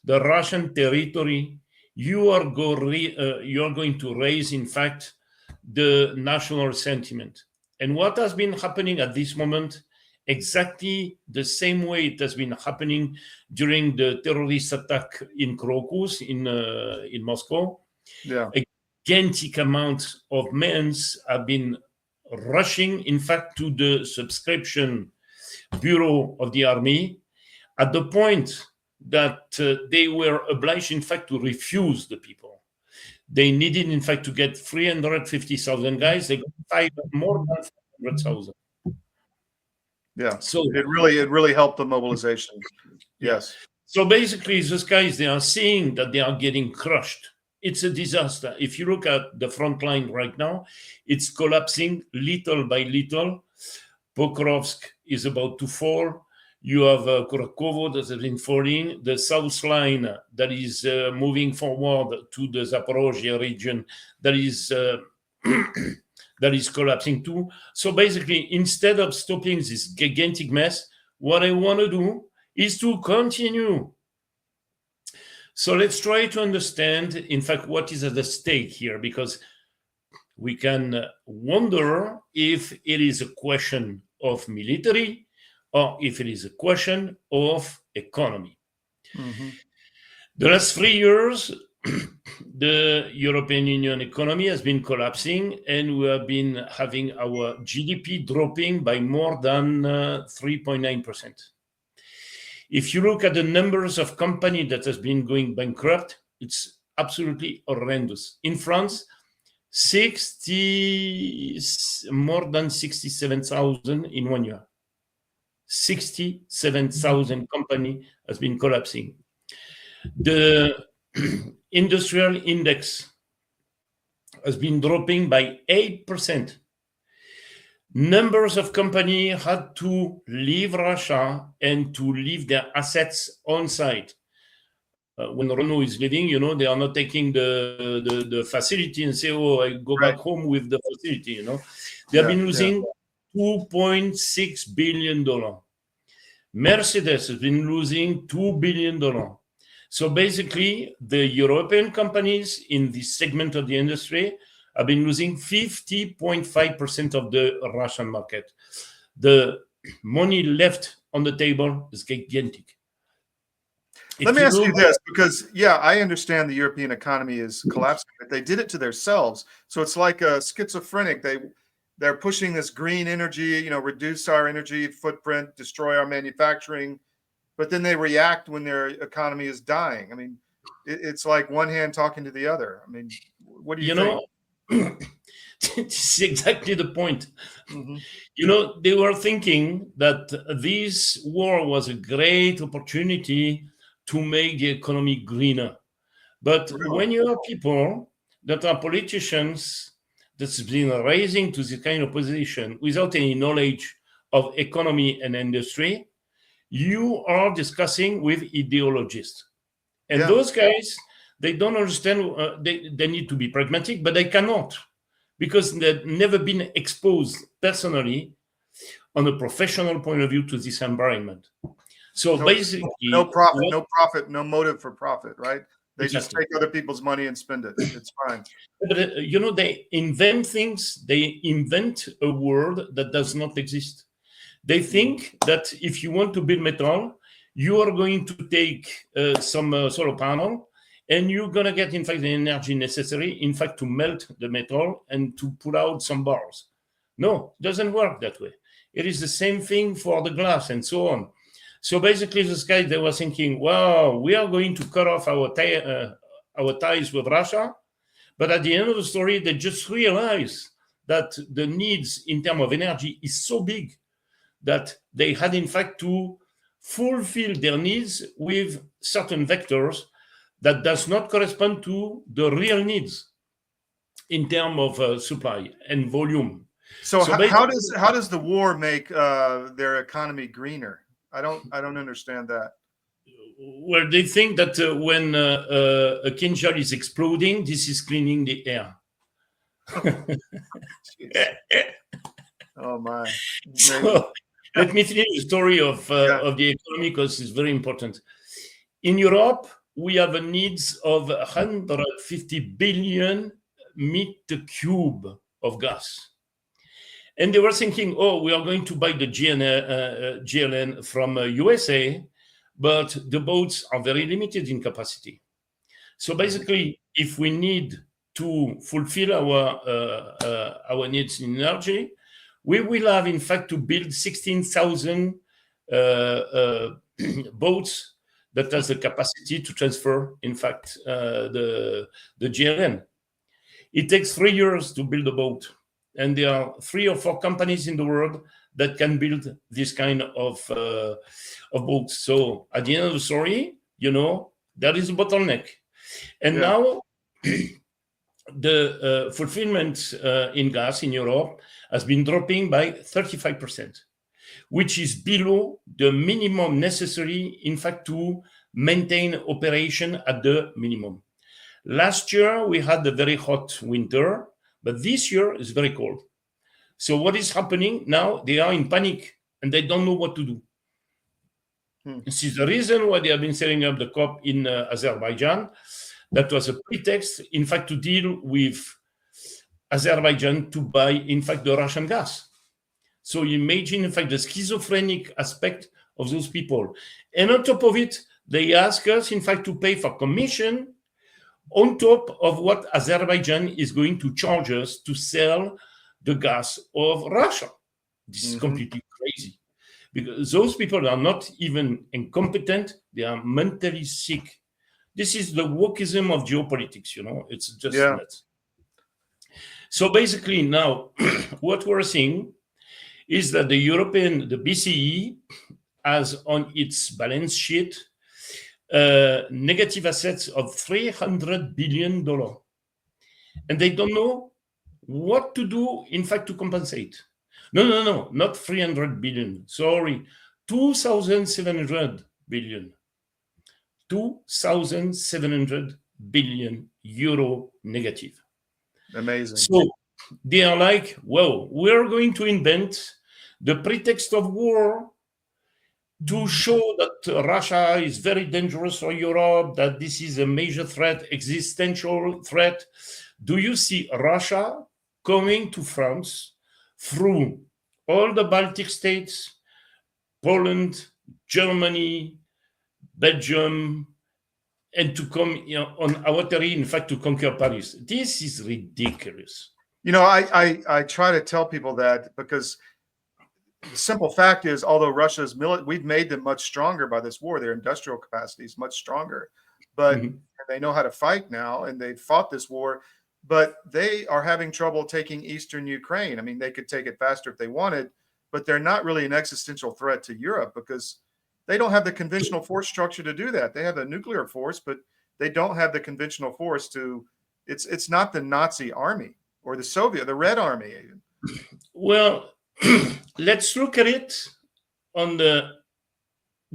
the Russian territory, you are going to raise, in fact, the national sentiment. And what has been happening at this moment, exactly the same way it has been happening during the terrorist attack in Crocus in Moscow. A gigantic amount of men have been rushing, in fact, to the subscription bureau of the army at the point that they were obliged, in fact, to refuse the people. They needed, in fact, to get 350,000 guys. They got more than 500,000. So it really helped the mobilization. Yes. So basically, those guys, they are seeing that they are getting crushed. It's a disaster. If you look at the front line right now, it's collapsing little by little. Pokrovsk is about to fall. You have Kurakovo that has been falling. The south line that is moving forward to the Zaporozhye region that is collapsing too. So basically, instead of stopping this gigantic mess, what I want to do is to continue. So let's try to understand, in fact, what is at the stake here, because we can wonder if it is a question of military or if it is a question of economy. The last 3 years, the European Union economy has been collapsing, and we have been having our GDP dropping by more than 3.9%. If you look at the numbers of companies that has been going bankrupt, it's absolutely horrendous. In France, more than 67,000 in 1 year. 67,000 company has been collapsing. The industrial index has been dropping by 8%. Numbers of companies had to leave Russia and to leave their assets on site. When Renault is leaving, they are not taking the facility and say, oh, I go back home with the facility, They have been losing $2.6 billion. Mercedes has been losing $2 billion. So basically, the European companies in this segment of the industry have been losing 50.5% of the Russian market. The money left on the table is gigantic. Let me ask you this, because, I understand the European economy is collapsing, but they did it to themselves. So it's like a schizophrenic. They're pushing this green energy, reduce our energy footprint, destroy our manufacturing, but then they react when their economy is dying. I mean, it's like one hand talking to the other. I mean, what do you think? This is exactly the point. They were thinking that this war was a great opportunity to make the economy greener. But when you have people that are politicians that's been rising to this kind of position without any knowledge of economy and industry, you are discussing with ideologists. And those guys, they don't understand, they need to be pragmatic, but they cannot, because they've never been exposed personally on a professional point of view to this environment. So basically, no profit, no motive for profit, right? They just take other people's money and spend it. It's fine. But they invent things. They invent a world that does not exist. They think that if you want to build metal, you are going to take some solar panel, and you're going to get, in fact, the energy necessary, in fact, to melt the metal and to pull out some bars. No, it doesn't work that way. It is the same thing for the glass and so on. So basically, this guy, they were thinking, well, we are going to cut off our ties with Russia. But at the end of the story, they just realized that the needs in terms of energy is so big that they had, in fact, to fulfill their needs with certain vectors that does not correspond to the real needs in terms of supply and volume. So how does the war make their economy greener? I don't understand that. Well, they think that when a Kinjal is exploding, this is cleaning the air. Oh my! So, let me finish the story of the economy because it's very important. In Europe, we have a needs of 150 billion meter cube of gas. And they were thinking, oh, we are going to buy the GLN from USA, but the boats are very limited in capacity. So basically, if we need to fulfill our needs in energy, we will have, in fact, to build 16,000 boats that has the capacity to transfer, in fact, the GLN. It takes 3 years to build a boat. And there are 3 or 4 companies in the world that can build this kind of boats. So at the end of the story, there is a bottleneck. And now the fulfillment in gas in Europe has been dropping by 35%, which is below the minimum necessary, in fact, to maintain operation at the minimum. Last year, we had a very hot winter, but this year is very cold. So what is happening now? They are in panic and they don't know what to do. This is the reason why they have been setting up the COP in Azerbaijan. That was a pretext, in fact, to deal with Azerbaijan to buy, in fact, the Russian gas. So you imagine, in fact, the schizophrenic aspect of those people. And on top of it, they ask us, in fact, to pay for commission on top of what Azerbaijan is going to charge us to sell the gas of Russia. This is completely crazy. Because those people are not even incompetent, they are mentally sick. This is the wokeism of geopolitics, it's just nuts. So basically now, what we're seeing is that the BCE has on its balance sheet negative assets of $300 billion. And they don't know what to do, in fact, to compensate. No, not 300 billion. Sorry, 2,700 billion. 2,700 billion euro negative. Amazing. So they are like, well, we're going to invent the pretext of war to show that Russia is very dangerous for Europe, that this is a major threat, existential threat. Do you see Russia coming to France through all the Baltic states, Poland, Germany, Belgium, and to come on our territory, in fact, to conquer Paris? This is ridiculous. I try to tell people that because the simple fact is, although Russia's we've made them much stronger by this war. Their industrial capacity is much stronger, but they know how to fight now, and they've fought this war. But they are having trouble taking eastern Ukraine. I mean, they could take it faster if they wanted, but they're not really an existential threat to Europe because they don't have the conventional force structure to do that. They have the nuclear force, but they don't have the conventional force to. It's not the Nazi army or the Red Army. Well, let's look at it on the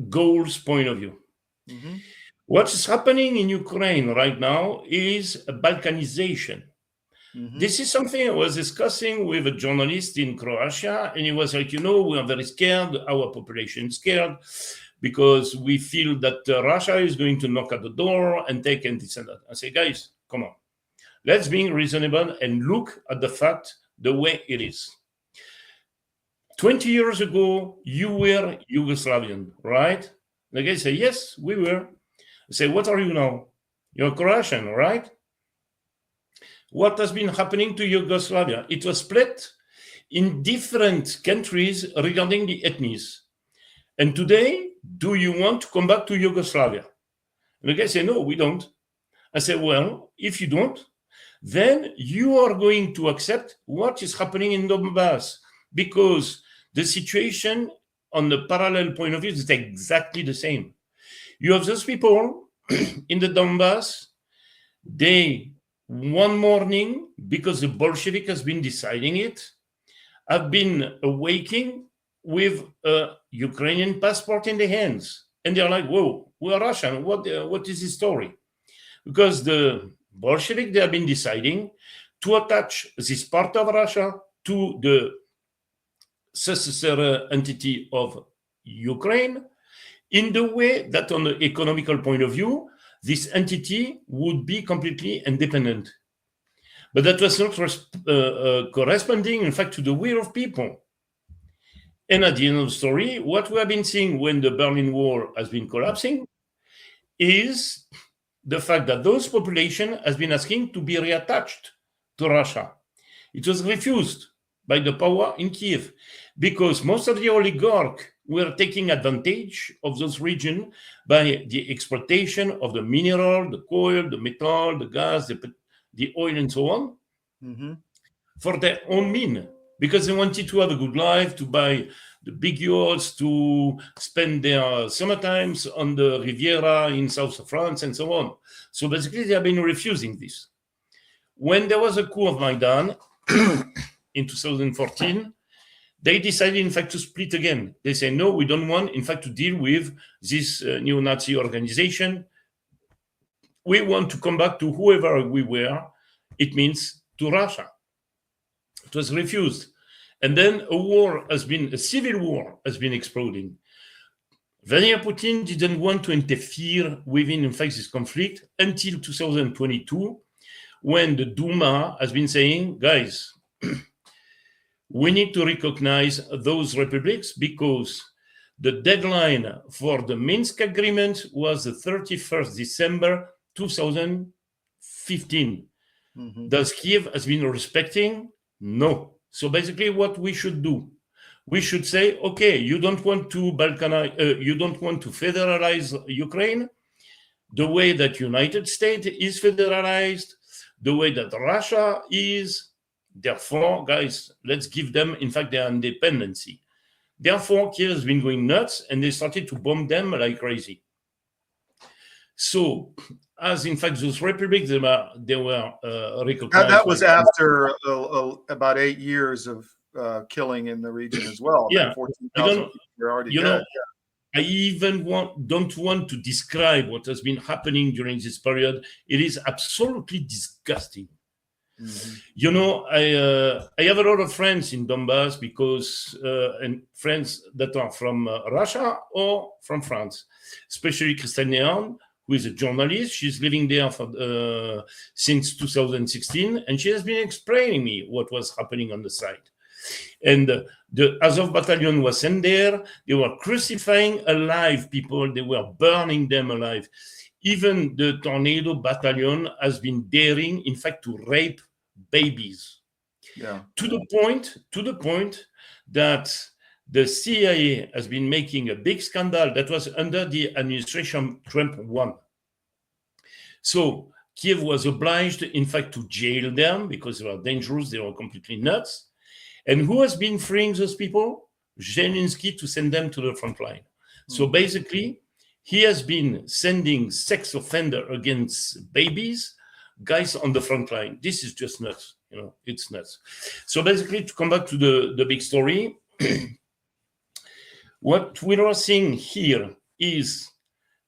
goals point of view. What's happening in Ukraine right now is a Balkanization. This is something I was discussing with a journalist in Croatia, and he was like, we are very scared, our population is scared, because we feel that Russia is going to knock at the door and take and this and that. I say, guys, come on. Let's be reasonable and look at the fact the way it is. 20 years ago, you were Yugoslavian, right? The guy say, yes, we were. I say, what are you now? You're Croatian, right? What has been happening to Yugoslavia? It was split in different countries regarding the ethnies. And today, do you want to come back to Yugoslavia? And the guy say, no, we don't. I say, well, if you don't, then you are going to accept what is happening in Donbass, because the situation on the parallel point of view is exactly the same. You have those people in the Donbass, they, one morning, because the Bolshevik has been deciding it, have been awaking with a Ukrainian passport in their hands. And they're like, whoa, we are Russian. What is the story? Because the Bolshevik, they have been deciding to attach this part of Russia to the successor entity of Ukraine in the way that on the economical point of view, this entity would be completely independent. But that was not corresponding, in fact, to the will of people. And at the end of the story, what we have been seeing when the Berlin Wall has been collapsing is the fact that those population has been asking to be reattached to Russia. It was refused by the power in Kiev because most of the oligarchs were taking advantage of those regions by the exploitation of the mineral, the coal, the metal, the gas, the oil, and so on, for their own mean, because they wanted to have a good life, to buy the big yachts, to spend their summer times on the Riviera in south of France, and so on. So basically, they have been refusing this. When there was a coup of Maidan in 2014, they decided, in fact, to split again. They say, no, we don't want, in fact, to deal with this neo-Nazi organization. We want to come back to whoever we were. It means to Russia. It was refused. And then a civil war has been exploding. Vladimir Putin didn't want to interfere within, in fact, this conflict until 2022, when the Duma has been saying, guys, we need to recognize those republics because the deadline for the Minsk agreement was the 31st December 2015. Does Kiev has been respecting? No. So basically what we should do, we should say, okay, you don't want to balkanize, you don't want to federalize Ukraine the way that United States is federalized, the way that Russia is. Therefore, guys, let's give them, in fact, their independency. Therefore, Kiev has been going nuts, and they started to bomb them like crazy. So, as in fact, those republics, they were recognized. That was after about 8 years of killing in the region as well. Yeah, 14,000 people were already dead. I even don't want to describe what has been happening during this period. It is absolutely disgusting. You know, I have a lot of friends in Donbass because, and friends that are from Russia or from France, especially Christine Nehan, who is a journalist. She's living there for, since 2016, and she has been explaining me what was happening on the site. And the Azov battalion was sent there. They were crucifying alive people. They were burning them alive. Even the Tornado battalion has been daring, in fact, to rape babies. Yeah. To the point that the CIA has been making a big scandal that was under the administration Trump 1. So Kiev was obliged, in fact, to jail them because they were dangerous, they were completely nuts. And who has been freeing those people? Zelensky, to send them to the front line. So basically, he has been sending sex offender against babies, guys on the front line. This is just nuts, you know, it's nuts. So basically, to come back to the big story, what we are seeing here is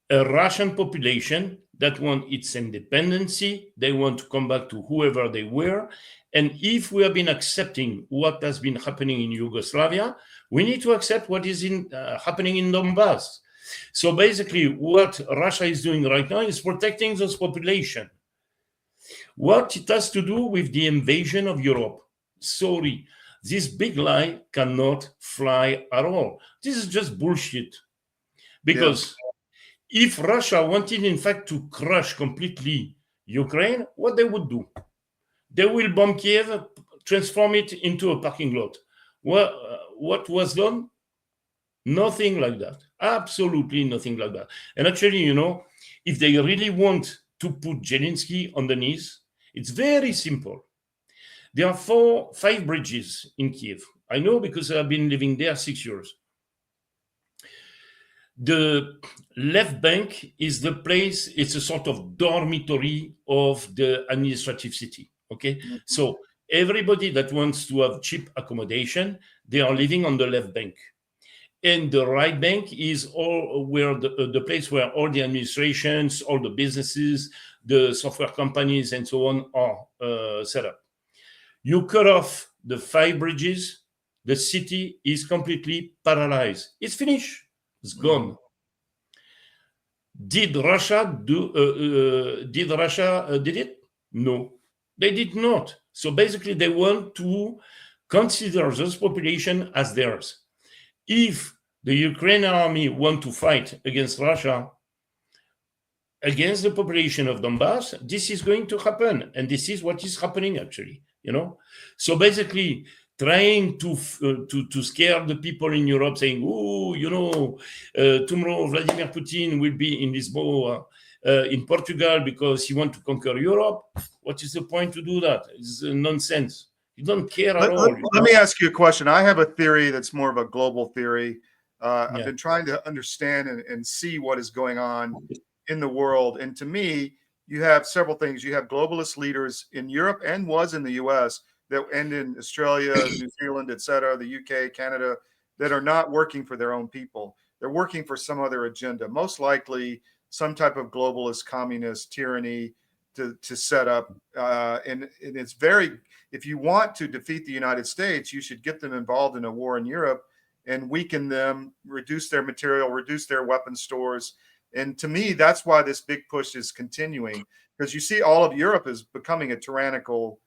a Russian population that want its independency. They want to come back to whoever they were. And if we have been accepting what has been happening in Yugoslavia, we need to accept what is happening in Donbass. So basically, what Russia is doing right now is protecting those population. What it has to do with the invasion of Europe. Sorry, this big lie cannot fly at all. This is just bullshit. Because if Russia wanted, in fact, to crush completely Ukraine, what they would do? They will bomb Kiev, transform it into a parking lot. What was done? Nothing like that. Absolutely nothing like that. And actually, if they really want to put Zelensky on the knees, it's very simple. There are 5 bridges in Kiev. I know because I've been living there 6 years. The left bank is the place, it's a sort of dormitory of the administrative city, okay? Mm-hmm. So everybody that wants to have cheap accommodation, they are living on the left bank. And the right bank is all where the place where all the administrations, all the businesses, the software companies, and so on are set up. You cut off the 5 bridges, the city is completely paralyzed. It's finished. It's gone. Did Russia did it? No, they did not. So basically, they want to consider those population as theirs. If the Ukrainian army want to fight against Russia, against the population of Donbass, this is going to happen, and this is what is happening actually. So basically, trying to scare the people in Europe, saying, tomorrow Vladimir Putin will be in Lisbon, in Portugal, because he wants to conquer Europe. What is the point to do that? It's nonsense. You don't care at all. Let me ask you a question. I have a theory that's more of a global theory. I've been trying to understand and see what is going on in the world. And to me, you have several things. You have globalist leaders in Europe and was in the US that end in Australia, New Zealand, etc., the UK, Canada, that are not working for their own people. They're working for some other agenda, most likely some type of globalist communist tyranny to set up. And it's very, if you want to defeat the United States, you should get them involved in a war in Europe and weaken them, reduce their material, reduce their weapon stores. And to me, that's why this big push is continuing, because you see all of Europe is becoming a tyrannical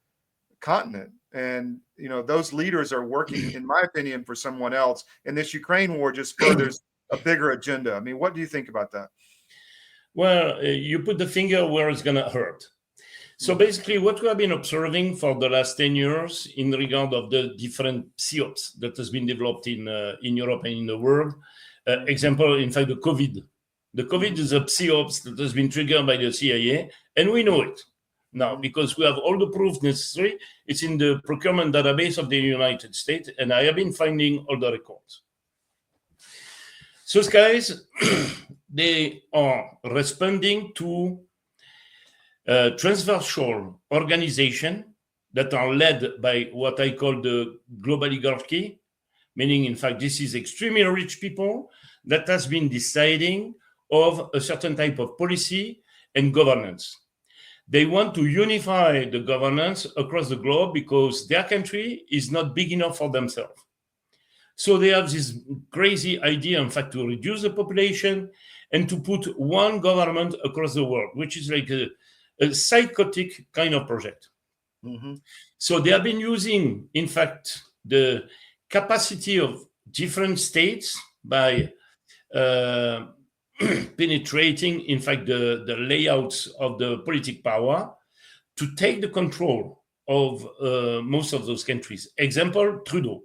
continent. And, those leaders are working, in my opinion, for someone else. And this Ukraine war just furthers a bigger agenda. I mean, what do you think about that? Well, you put the finger where it's going to hurt. So basically, what we have been observing for the last 10 years in regard of the different PSYOPs that has been developed in Europe and in the world, example, in fact, the COVID. The COVID is a PSYOPs that has been triggered by the CIA, and we know it now because we have all the proof necessary. It's in the procurement database of the United States, and I have been finding all the records. So, guys, they are responding to transversal organizations that are led by what I call the global oligarchy, meaning, in fact, this is extremely rich people that has been deciding of a certain type of policy and governance. They want to unify the governance across the globe because their country is not big enough for themselves. So they have this crazy idea, in fact, to reduce the population and to put one government across the world, which is like a psychotic kind of project. Mm-hmm. So they have been using, in fact, the capacity of different states by penetrating, in fact, the layouts of the political power to take the control of most of those countries. Example, Trudeau.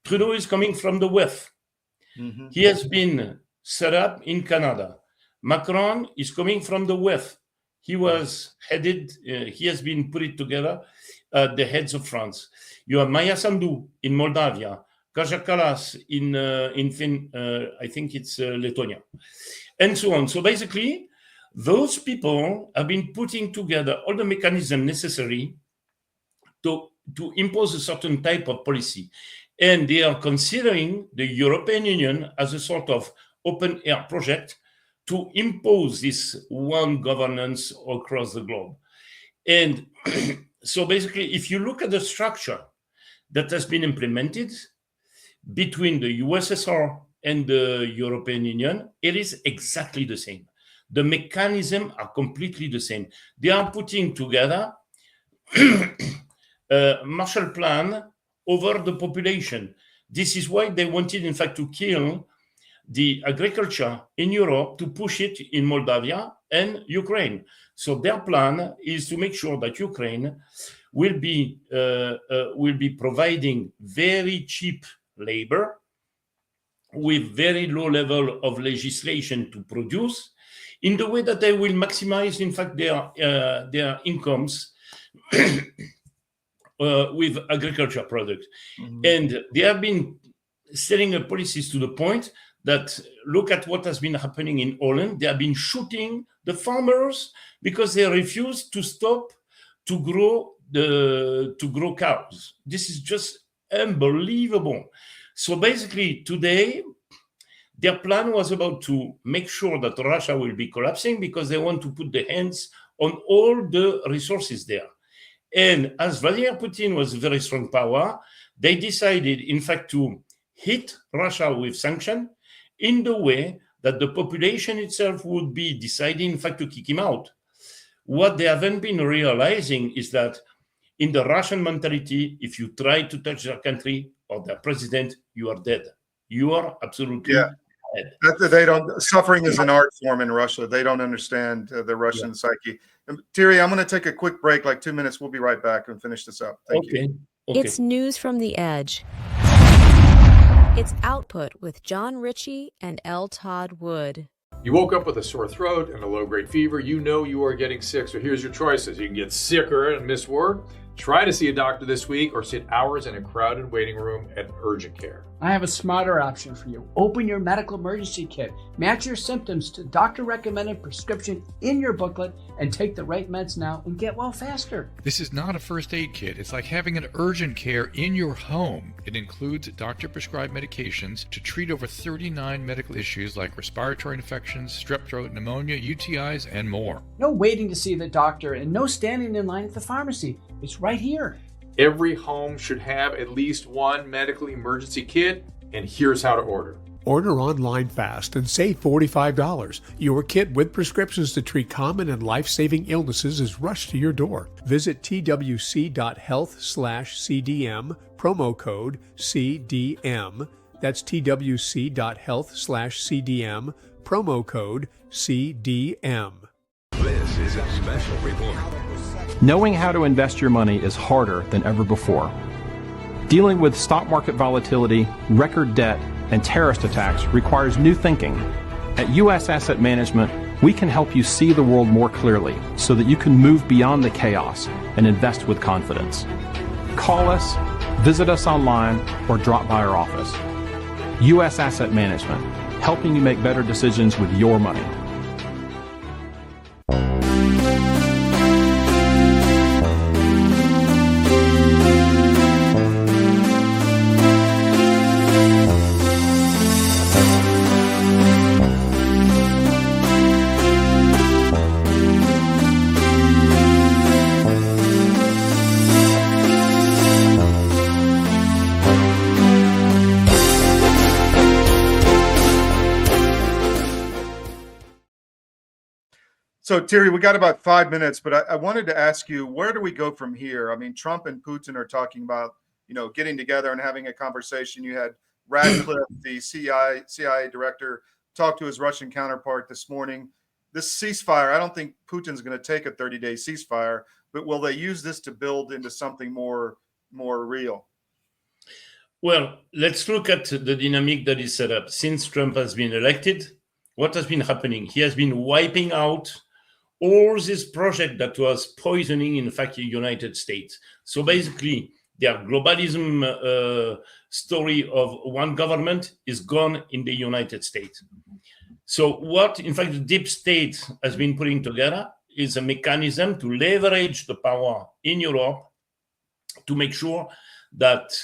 Trudeau is coming from the West. Mm-hmm. He has been set up in Canada. Macron is coming from the West. He was headed, he has been put together the heads of France. You have Maya Sandu in Moldavia, Kaja Kallas in I think it's Lithuania, and so on. So basically, those people have been putting together all the mechanisms necessary to impose a certain type of policy. And they are considering the European Union as a sort of open air project to impose this one governance across the globe. And so basically, if you look at the structure that has been implemented between the USSR and the European Union, it is exactly the same. The mechanisms are completely the same. They are putting together a Marshall Plan over the population. This is why they wanted, in fact, to kill the agriculture in Europe, to push it in Moldavia and Ukraine. So their plan is to make sure that Ukraine will be providing very cheap labor with very low level of legislation to produce, in the way that they will maximize, in fact, their incomes with agriculture products. And they have been setting up policies to the point that, look at what has been happening in Holland. They have been shooting the farmers because they refuse to stop to grow cows. This is just unbelievable. So basically today, their plan was about to make sure that Russia will be collapsing because they want to put their hands on all the resources there. And as Vladimir Putin was a very strong power, they decided, in fact, to hit Russia with sanctions in the way that the population itself would be deciding, in fact, to kick him out. What they haven't been realizing is that in the Russian mentality, if you try to touch their country or their president, you are dead. You are absolutely dead. They don't. Suffering is an art form in Russia. They don't understand the Russian psyche. Thierry, I'm going to take a quick break, like 2 minutes. We'll be right back and finish this up. Thank you. It's News from the Edge. It's Output with John Ritchie and L Todd Wood. You woke up with a sore throat and a low-grade fever. You know you are getting sick, so here's your choices. You can get sicker and miss work. Try to see a doctor this week, or sit hours in a crowded waiting room at urgent care. I have a smarter option for you. Open your medical emergency kit. Match your symptoms to doctor-recommended prescription in your booklet and take the right meds now and get well faster. This is not a first aid kit. It's like having an urgent care in your home. It includes doctor-prescribed medications to treat over 39 medical issues like respiratory infections, strep throat, pneumonia, UTIs, and more. No waiting to see the doctor and no standing in line at the pharmacy. It's right here. Every home should have at least one medical emergency kit, and here's how to order. Order online fast and save $45. Your kit with prescriptions to treat common and life-saving illnesses is rushed to your door. Visit twc.health/CDM, promo code CDM. That's twc.health/CDM, promo code CDM. This is a special report. Knowing how to invest your money is harder than ever before. Dealing with stock market volatility, record debt, and terrorist attacks requires new thinking. At U.S. Asset Management, we can help you see the world more clearly so that you can move beyond the chaos and invest with confidence. Call us, visit us online, or drop by our office. U.S. Asset Management, helping you make better decisions with your money. So, Thierry, we got about 5 minutes, but I wanted to ask you, where do we go from here? I mean, Trump and Putin are talking about, getting together and having a conversation. You had Radcliffe, the CIA director, talk to his Russian counterpart this morning. This ceasefire, I don't think Putin's going to take a 30-day ceasefire, but will they use this to build into something more real? Well, let's look at the dynamic that is set up. Since Trump has been elected, what has been happening? He has been wiping out all this project that was poisoning, in fact, the United States. So basically, their globalism story of one government is gone in the United States. So what, in fact, the deep state has been putting together is a mechanism to leverage the power in Europe to make sure that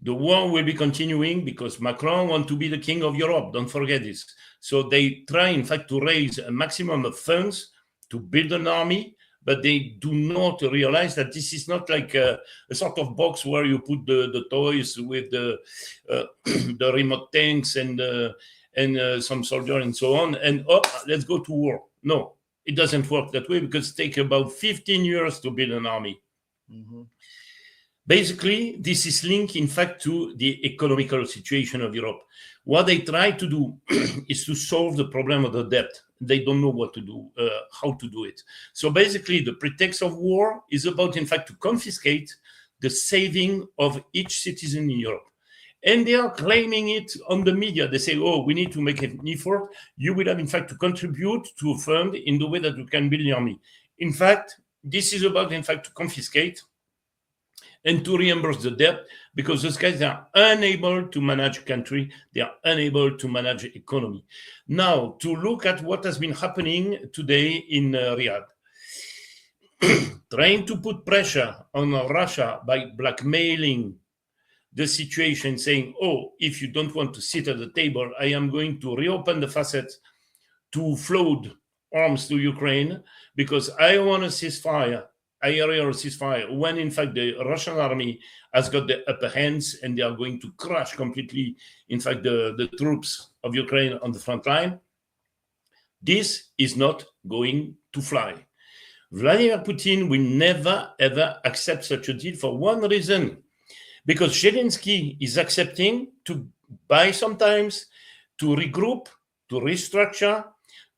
the war will be continuing, because Macron wants to be the king of Europe. Don't forget this. So they try, in fact, to raise a maximum of funds to build an army, but they do not realize that this is not like a sort of box where you put the toys with the the remote tanks and some soldier and so on, and let's go to war. No, it doesn't work that way, because it takes about 15 years to build an army. Mm-hmm. Basically, this is linked, in fact, to the economical situation of Europe. What they try to do is to solve the problem of the debt. They don't know what to do, how to do it. So basically, the pretext of war is about, in fact, to confiscate the saving of each citizen in Europe. And they are claiming it on the media. They say, oh, we need to make an effort. You will have, in fact, to contribute to a fund in the way that you can build the army. In fact, this is about, in fact, to confiscate and to reimburse the debt, because those guys are unable to manage a country. They are unable to manage economy. Now, to look at what has been happening today in Riyadh, trying to put pressure on Russia by blackmailing the situation, saying, oh, if you don't want to sit at the table, I am going to reopen the faucet to flood arms to Ukraine, because I want a ceasefire. Aerial ceasefire, when in fact the Russian army has got the upper hands and they are going to crush completely, in fact, the troops of Ukraine on the front line. This is not going to fly. Vladimir Putin will never, ever accept such a deal for one reason, because Zelensky is accepting to buy sometimes, to regroup, to restructure,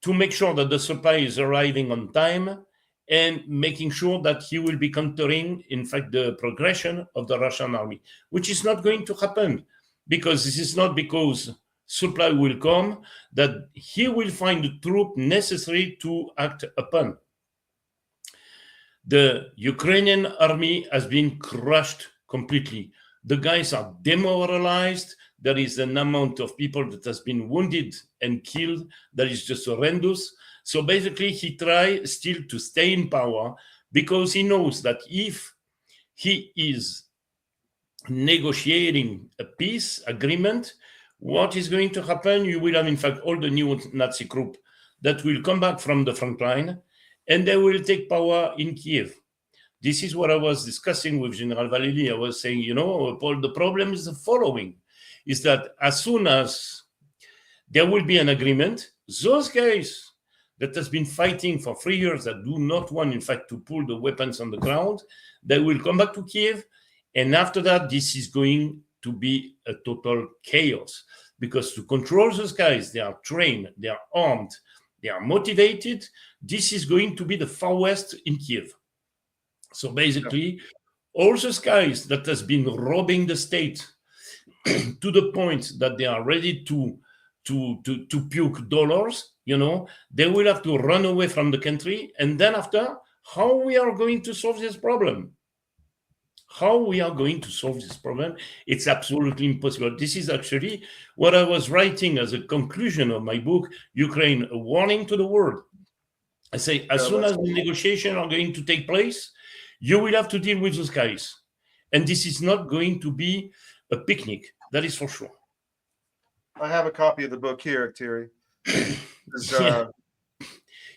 to make sure that the supply is arriving on time, and making sure that he will be countering, in fact, the progression of the Russian army, which is not going to happen, because this is not because supply will come that he will find the troop necessary to act upon. The Ukrainian army has been crushed completely. The guys are demoralized. There is an amount of people that has been wounded and killed that is just horrendous. So basically, he tries still to stay in power, because he knows that if he is negotiating a peace agreement, what is going to happen? You will have, in fact, all the new Nazi group that will come back from the front line, and they will take power in Kiev. This is what I was discussing with General Vallely. I was saying, Paul, the problem is the following, is that as soon as there will be an agreement, those guys that has been fighting for 3 years, that do not want, in fact, to pull the weapons on the ground, they will come back to Kiev. And after that, this is going to be a total chaos, because to control those guys, they are trained, they are armed, they are motivated. This is going to be the Far West in Kiev. So basically, all those guys that has been robbing the state to the point that they are ready to puke dollars, they will have to run away from the country. And then after, how we are going to solve this problem? How we are going to solve this problem? It's absolutely impossible. This is actually what I was writing as a conclusion of my book, Ukraine, a warning to the world. I say, as soon as the negotiations are going to take place, you will have to deal with those guys. And this is not going to be a picnic. That is for sure. I have a copy of the book here, Thierry. What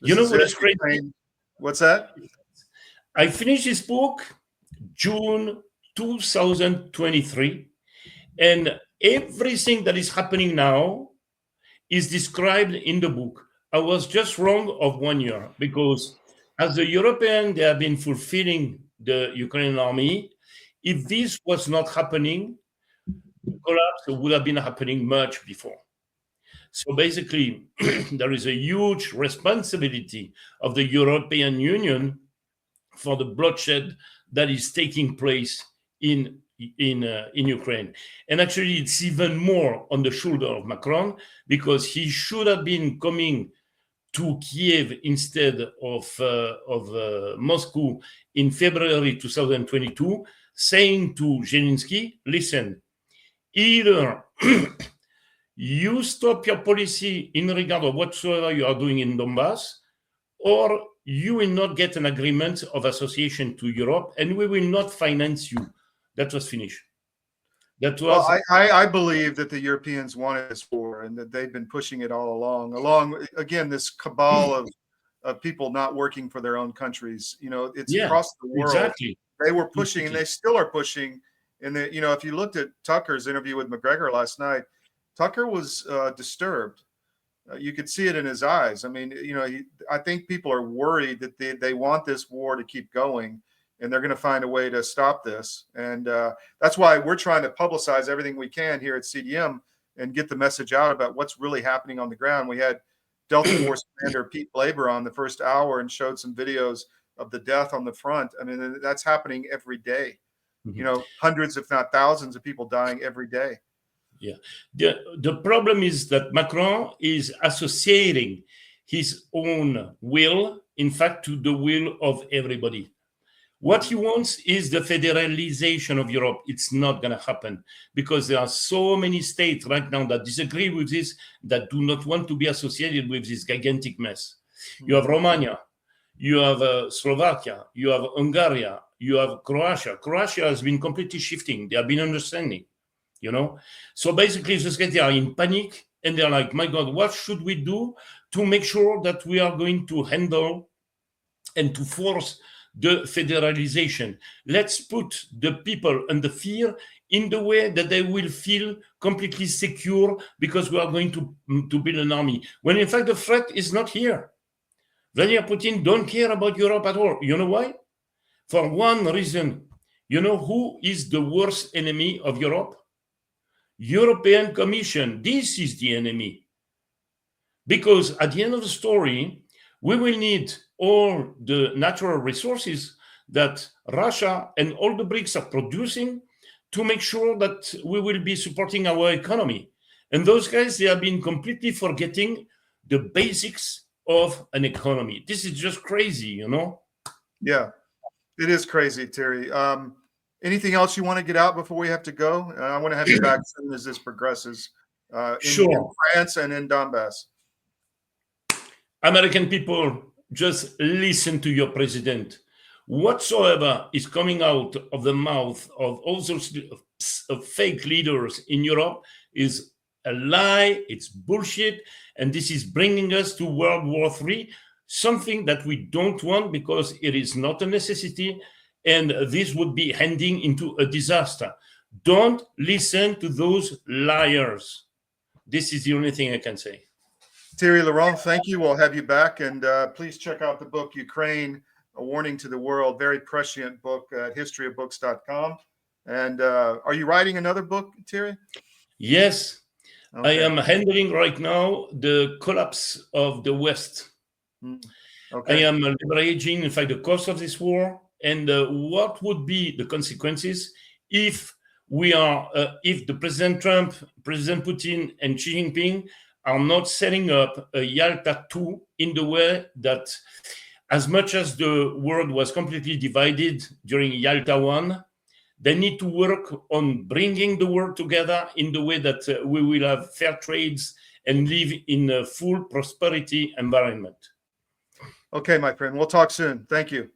is crazy? What's that? I finished this book June 2023, and everything that is happening now is described in the book. I was just wrong of 1 year, because as the European, they have been fulfilling the Ukrainian army. If this was not happening, the collapse would have been happening much before. So basically, there is a huge responsibility of the European Union for the bloodshed that is taking place in Ukraine. And actually, it's even more on the shoulder of Macron, because he should have been coming to Kiev instead of Moscow in February 2022, saying to Zelensky, listen, either you stop your policy in regard of whatsoever you are doing in Donbass, or you will not get an agreement of association to Europe, and we will not finance you. That was finished. That was. Well, I believe that the Europeans wanted this war, and that they've been pushing it all along. Again, this cabal of people not working for their own countries. You know, it's Yeah, across the world. exactly. They were pushing, and they still are pushing. And you know, if you looked at Tucker's interview with MacGregor last night, Tucker was disturbed. You could see it in his eyes. I mean, you know, I think people are worried that they want this war to keep going, and they're going to find a way to stop this. And that's why we're trying to publicize everything we can here at CDM and get the message out about what's really happening on the ground. We had Delta Force Commander Pete Blaber on the first hour and showed some videos of the death on the front. I mean, that's happening every day. You know, hundreds, if not thousands of people dying every day. Yeah. The problem is that Macron is associating his own will, in fact, to the will of everybody. What he wants is the federalization of Europe. It's not going to happen because there are so many states right now that disagree with this, that do not want to be associated with this gigantic mess. You have Romania, you have Slovakia, you have Hungary, you have Croatia. Croatia has been completely shifting. They have been understanding, you know. So basically, they are in panic and they're like, my God, what should we do to make sure that we are going to handle and to force the federalization? Let's put the people under fear in the way that they will feel completely secure because we are going to build an army. When in fact, the threat is not here. Vladimir Putin don't care about Europe at all. You know why? For one reason. You know who is the worst enemy of Europe? European Commission. This is the enemy. Because at the end of the story, we will need all the natural resources that Russia and all the BRICS are producing to make sure that we will be supporting our economy. And those guys, they have been completely forgetting the basics of an economy. This is just crazy, you know? Yeah, it is crazy, Thierry. Anything else you want to get out before we have to go? I want to have you back as soon as this progresses in France and in Donbass. American people, just listen to your president. Whatsoever is coming out of the mouth of all those fake leaders in Europe is a lie, it's bullshit, and this is bringing us to World War III, something that we don't want because it is not a necessity, and this would be heading into a disaster. Don't listen to those liars. This is the only thing I can say. Thierry Laurent, thank you. We'll have you back, and please check out the book, Ukraine, A Warning to the World, very prescient book at historyofbooks.com. And are you writing another book, Thierry? Yes. Okay. I am handling right now the collapse of the West. Okay. I am leveraging, in fact, the cost of this war and what would be the consequences if we are, if the President Trump, President Putin, and Xi Jinping are not setting up a Yalta 2 in the way that, as much as the world was completely divided during Yalta 1, they need to work on bringing the world together in the way that we will have fair trades and live in a full prosperity environment. Okay, my friend. We'll talk soon. Thank you.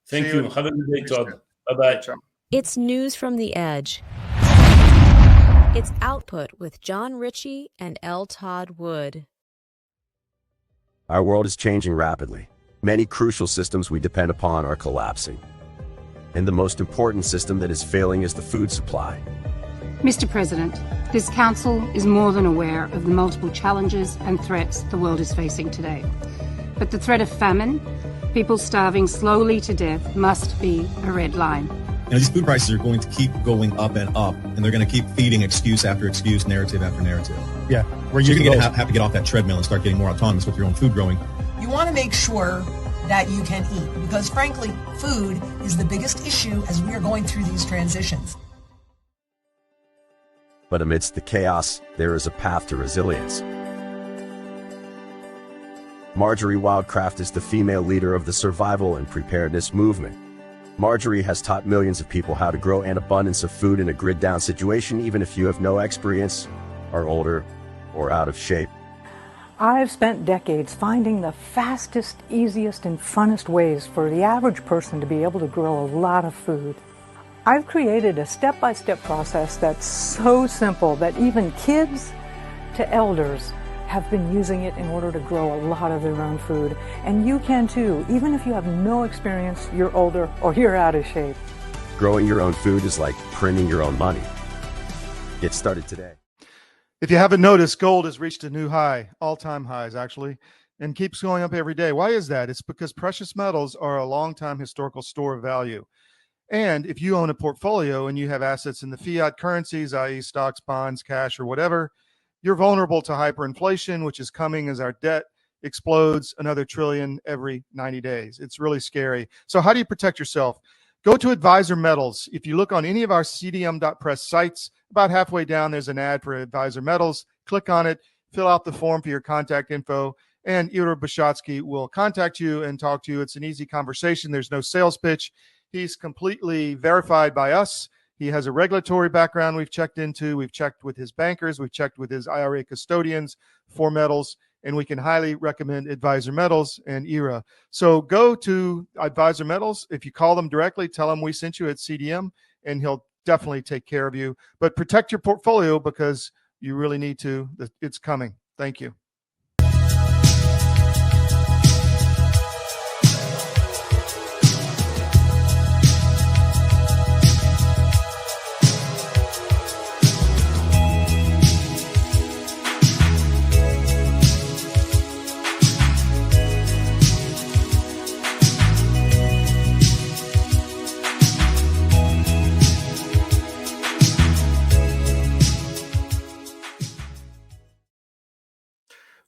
Thank you. Have a good day, Todd. Bye-bye. It's News from the Edge. It's Output with John Ritchie and L Todd Wood. Our world is changing rapidly. Many crucial systems we depend upon are collapsing. And the most important system that is failing is the food supply. Mr. President, this Council is more than aware of the multiple challenges and threats the world is facing today. But the threat of famine, people starving slowly to death, must be a red line. You know, these food prices are going to keep going up, and they're going to keep feeding excuse after excuse, narrative after narrative. Yeah. You're going to have to get off that treadmill and start getting more autonomous with your own food growing. You want to make sure that you can eat, because frankly, food is the biggest issue as we are going through these transitions. But amidst the chaos, there is a path to resilience. Marjorie Wildcraft is the female leader of the survival and preparedness movement. Marjorie has taught millions of people how to grow an abundance of food in a grid-down situation, even if you have no experience, are older, or out of shape. I've spent decades finding the fastest, easiest, and funnest ways for the average person to be able to grow a lot of food. I've created a step-by-step process that's so simple that even kids to elders have been using it in order to grow a lot of their own food. And you can too, even if you have no experience, you're older, or you're out of shape. Growing your own food is like printing your own money. Get started today. If you haven't noticed, gold has reached a new high, all-time highs actually, and keeps going up every day. Why is that? It's because precious metals are a long-time historical store of value. And if you own a portfolio and you have assets in the fiat currencies, i.e. stocks, bonds, cash, or whatever, you're vulnerable to hyperinflation, which is coming as our debt explodes another trillion every 90 days. It's really scary. So how do you protect yourself? Go to Advisor Metals. If you look on any of our cdm.press sites, about halfway down, there's an ad for Advisor Metals. Click on it, fill out the form for your contact info, and Ira Bishotsky will contact you and talk to you. It's an easy conversation. There's no sales pitch. He's completely verified by us. He has a regulatory background we've checked into. We've checked with his bankers. We've checked with his IRA custodians for metals, and we can highly recommend Advisor Metals and IRA. So go to Advisor Metals. If you call them directly, tell them we sent you at CDM, and he'll definitely take care of you. But protect your portfolio because you really need to. It's coming. Thank you.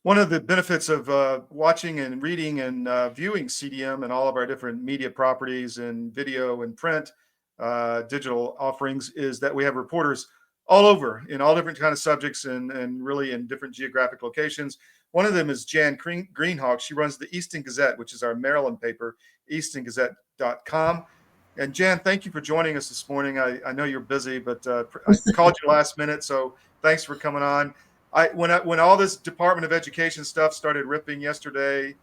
One of the benefits of watching and reading and viewing CDM and all of our different media properties and video and print digital offerings is that we have reporters all over in all different kind of subjects and really in different geographic locations. One of them is Jan Greenhawk. She runs the Easton Gazette, which is our Maryland paper, eastongazette.com. And Jan, thank you for joining us this morning. I know you're busy, but I called you last minute, so thanks for coming on. When all this Department of Education stuff started ripping yesterday,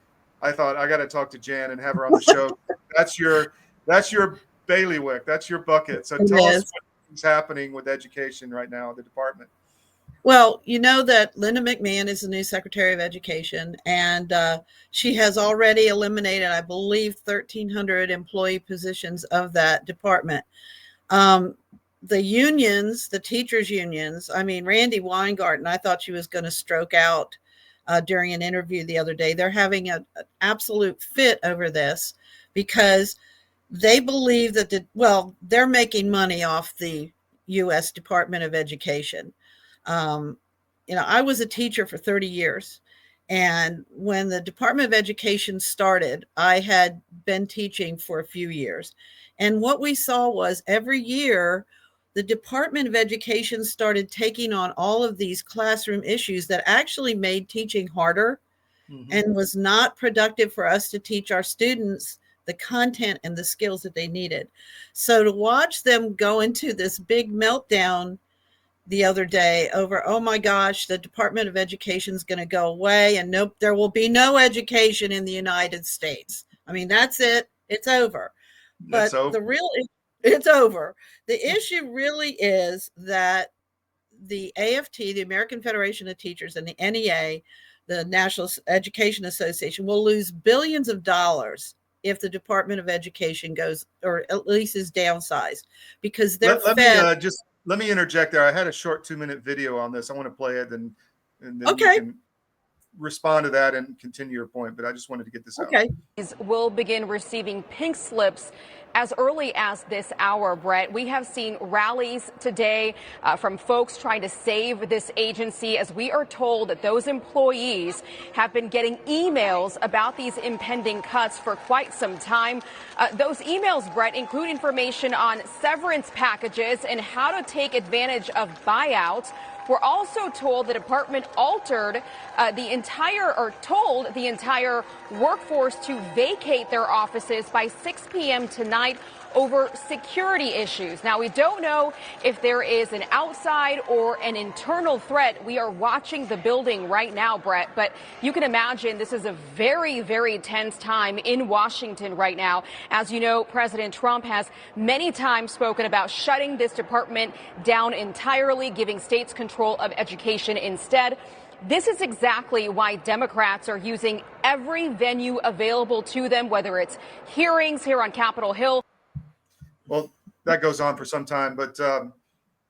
I thought I got to talk to Jan and have her on the show. That's your bailiwick. That's your bucket. So tell us what's happening with education right now at the department. Well, you know that Linda McMahon is the new Secretary of Education, and she has already eliminated, I believe, 1,300 employee positions of that department. The unions, the teachers' unions, I mean, Randy Weingarten, I thought she was going to stroke out during an interview the other day. They're having an absolute fit over this because they believe that, they're making money off the U.S. Department of Education. I was a teacher for 30 years. And when the Department of Education started, I had been teaching for a few years. And what we saw was every year, the Department of Education started taking on all of these classroom issues that actually made teaching harder and was not productive for us to teach our students the content and the skills that they needed. So to watch them go into this big meltdown the other day over, oh my gosh, the Department of Education is going to go away and nope, there will be no education in the United States. I mean, that's it. It's over. But it's over. The issue really is that the AFT, the American Federation of Teachers, and the NEA, the National Education Association, will lose billions of dollars if the Department of Education goes, or at least is downsized, because they're Let me interject there. I had a short 2-minute video on this. I want to play it and then you can respond to that and continue your point, but I just wanted to get this out. Will begin receiving pink slips as early as this hour, Brett. We have seen rallies today from folks trying to save this agency, as we are told that those employees have been getting emails about these impending cuts for quite some time. Those emails, Brett, include information on severance packages and how to take advantage of buyouts. We're also told the department told the entire workforce to vacate their offices by 6 p.m. tonight over security issues. Now, we don't know if there is an outside or an internal threat. We are watching the building right now, Brett, but you can imagine this is a very, very tense time in Washington right now. As you know, President Trump has many times spoken about shutting this department down entirely, giving states control of education instead. This is exactly why Democrats are using every venue available to them, whether it's hearings here on Capitol Hill. Well, that goes on for some time, but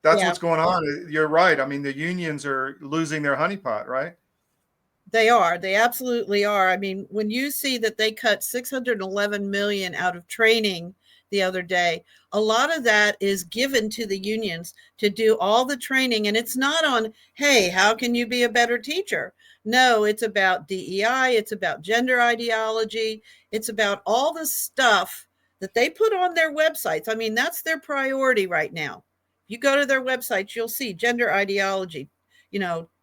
that's what's going on. You're right. I mean, the unions are losing their honeypot, right? They are. They absolutely are. I mean, when you see that they cut $611 million out of training the other day, a lot of that is given to the unions to do all the training. And it's not on, hey, how can you be a better teacher? No, it's about DEI. It's about gender ideology. It's about all the stuff that they put on their websites. I mean, that's their priority right now. You go to their websites, you'll see gender ideology,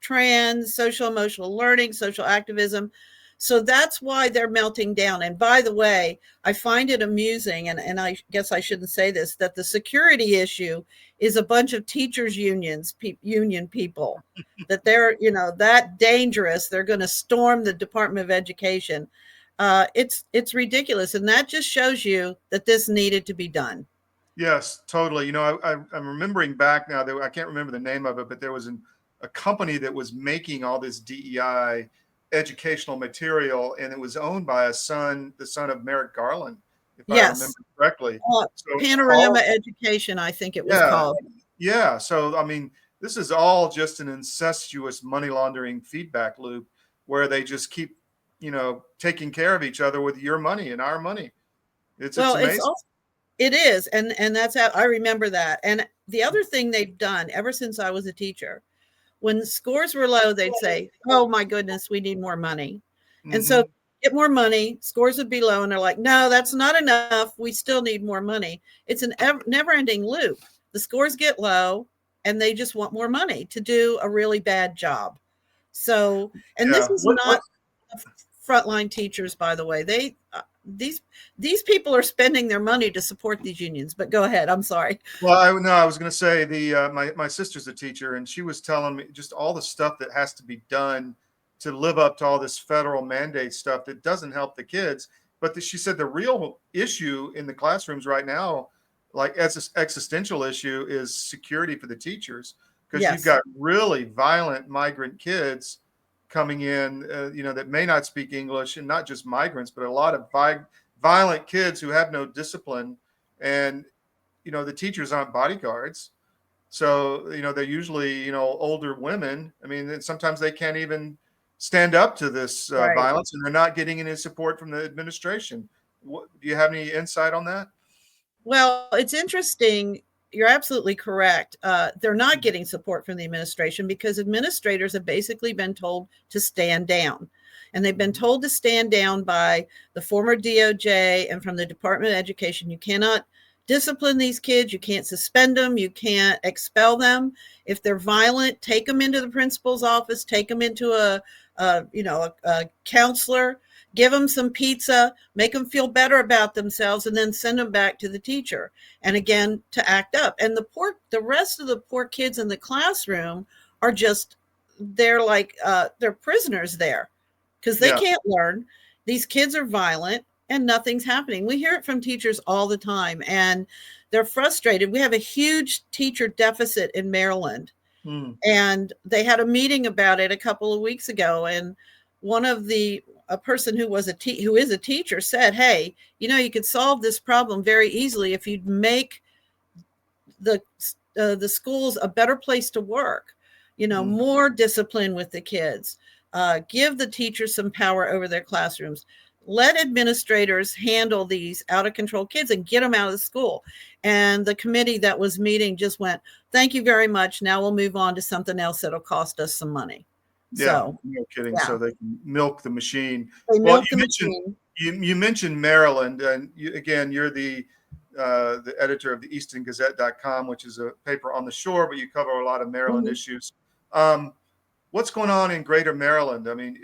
trans, social emotional learning, social activism. So that's why they're melting down. And by the way, I find it amusing, and I guess I shouldn't say this, that the security issue is a bunch of teachers' union people, that they're, that dangerous. They're going to storm the Department of Education. It's ridiculous. And that just shows you that this needed to be done. Yes, totally. I'm remembering back now that I can't remember the name of it, but there was a company that was making all this DEI educational material, and it was owned by the son of Merrick Garland, if I remember correctly. Panorama Education, I think it was called. Yeah. So, I mean, this is all just an incestuous money laundering feedback loop where they just keep, taking care of each other with your money and our money. It's amazing. It is. And that's how I remember that. And the other thing they've done ever since I was a teacher, when scores were low, they'd say, oh my goodness, we need more money. Mm-hmm. And so get more money, scores would be low. And they're like, no, that's not enough. We still need more money. It's an never ending loop. The scores get low and they just want more money to do a really bad job. So, and this is not frontline teachers, by the way. These people are spending their money to support these unions, but go ahead. I'm sorry. Well, I was going to say my sister's a teacher, and she was telling me just all the stuff that has to be done to live up to all this federal mandate stuff that doesn't help the kids. But she said the real issue in the classrooms right now, like as an existential issue, is security for the teachers, because you've got really violent migrant kids coming in, that may not speak English, and not just migrants, but a lot of violent kids who have no discipline. And, the teachers aren't bodyguards. So, they're usually, older women. I mean, sometimes they can't even stand up to this violence, and they're not getting any support from the administration. Do you have any insight on that? Well, it's interesting. You're absolutely correct. They're not getting support from the administration because administrators have basically been told to stand down. And they've been told to stand down by the former DOJ and from the Department of Education. You cannot discipline these kids. You can't suspend them. You can't expel them. If they're violent, take them into the principal's office, take them into a counselor, give them some pizza, make them feel better about themselves, and then send them back to the teacher. And again, to act up. And the rest of the poor kids in the classroom are they're prisoners there because they can't learn. These kids are violent and nothing's happening. We hear it from teachers all the time, and they're frustrated. We have a huge teacher deficit in Maryland. And they had a meeting about it a couple of weeks ago. And a person who is a teacher said, hey, you could solve this problem very easily if you'd make the schools a better place to work, more discipline with the kids, give the teachers some power over their classrooms, let administrators handle these out of control kids and get them out of the school. And the committee that was meeting just went, thank you very much. Now we'll move on to something else that'll cost us some money. No kidding. Yeah. So they can milk the machine. You mentioned Maryland, and you're the editor of the EastonGazette.com, which is a paper on the shore, but you cover a lot of Maryland issues. What's going on in Greater Maryland? I mean,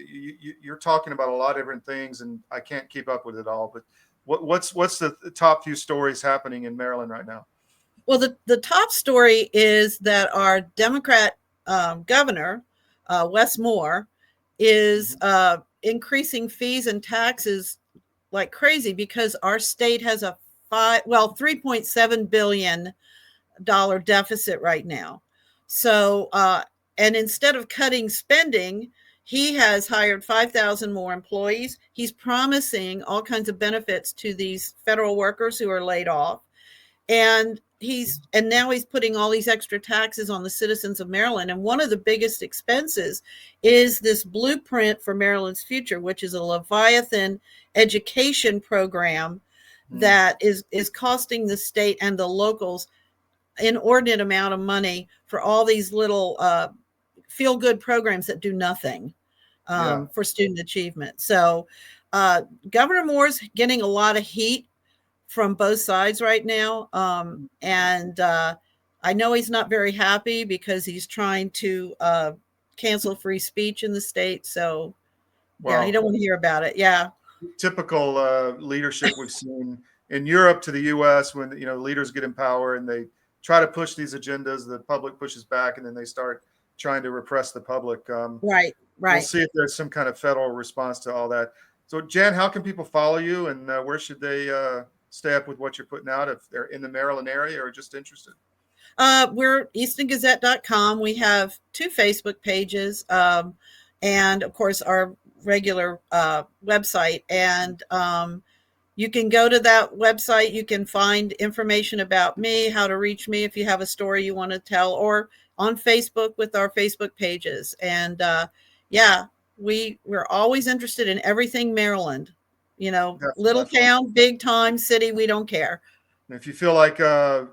you're talking about a lot of different things, and I can't keep up with it all. But what's the top few stories happening in Maryland right now? Well, the top story is that our Democrat governor, Wes Moore, is increasing fees and taxes like crazy because our state has a $3.7 billion deficit right now. So And instead of cutting spending, he has hired 5,000 more employees. He's promising all kinds of benefits to these federal workers who are laid off. And now he's putting all these extra taxes on the citizens of Maryland. And one of the biggest expenses is this blueprint for Maryland's future, which is a Leviathan education program that is costing the state and the locals inordinate amount of money for all these little feel-good programs that do nothing for student achievement. So Governor Moore's getting a lot of heat from both sides right now. And I know he's not very happy because he's trying to cancel free speech in the state. So yeah, he don't want to hear about it. Yeah. Typical leadership we've seen in Europe to the US when, leaders get in power and they try to push these agendas, the public pushes back, and then they start trying to repress the public. Right. We'll see if there's some kind of federal response to all that. So Jan, how can people follow you, and where should they stay up with what you're putting out if they're in the Maryland area or just interested? We're eastongazette.com. We have 2 Facebook pages, and of course our regular website. And you can go to that website. You can find information about me, how to reach me if you have a story you want to tell, or on Facebook with our Facebook pages. And we're always interested in everything Maryland. Little town, big time, city, we don't care. And if you feel like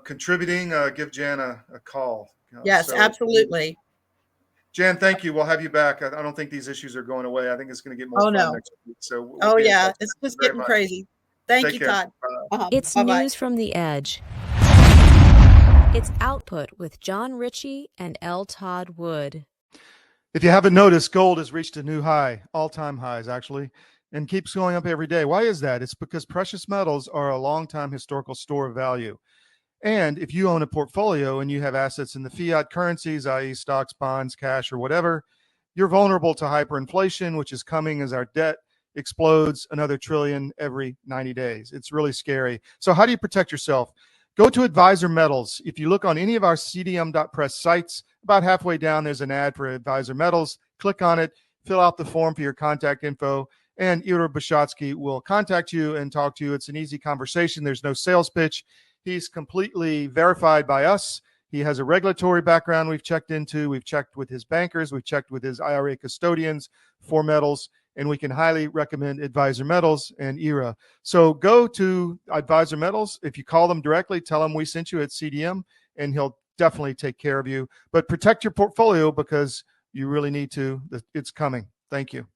contributing, give Jan a call. Yes, absolutely. Jan, thank you. We'll have you back. I don't think these issues are going away. I think it's going to get more fun next week. So it's just getting crazy. Thank you, Todd. It's Bye-bye. News from the Edge. It's Output with John Ritchie and L Todd Wood. If you haven't noticed, gold has reached a new high, all-time highs actually, and keeps going up every day. Why is that? It's because precious metals are a long-time historical store of value. And if you own a portfolio and you have assets in the fiat currencies, i.e. stocks, bonds, cash, or whatever, you're vulnerable to hyperinflation, which is coming as our debt explodes another trillion every 90 days. It's really scary. So how do you protect yourself? Go to Advisor Metals. If you look on any of our cdm.press sites, about halfway down, there's an ad for Advisor Metals. Click on it, fill out the form for your contact info, and Ira Bishotsky will contact you and talk to you. It's an easy conversation. There's no sales pitch. He's completely verified by us. He has a regulatory background we've checked into. We've checked with his bankers. We've checked with his IRA custodians for metals, and we can highly recommend Advisor Metals and IRA. So go to Advisor Metals. If you call them directly, tell them we sent you at CDM, and he'll definitely take care of you. But protect your portfolio because you really need to. It's coming. Thank you.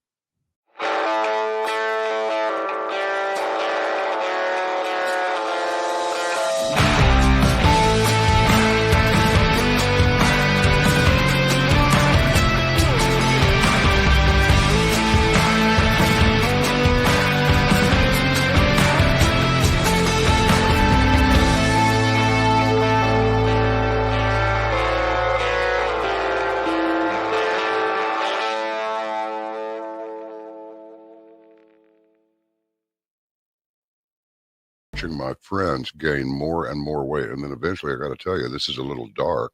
My friends gain more and more weight, and then eventually I got to tell you, this is a little dark,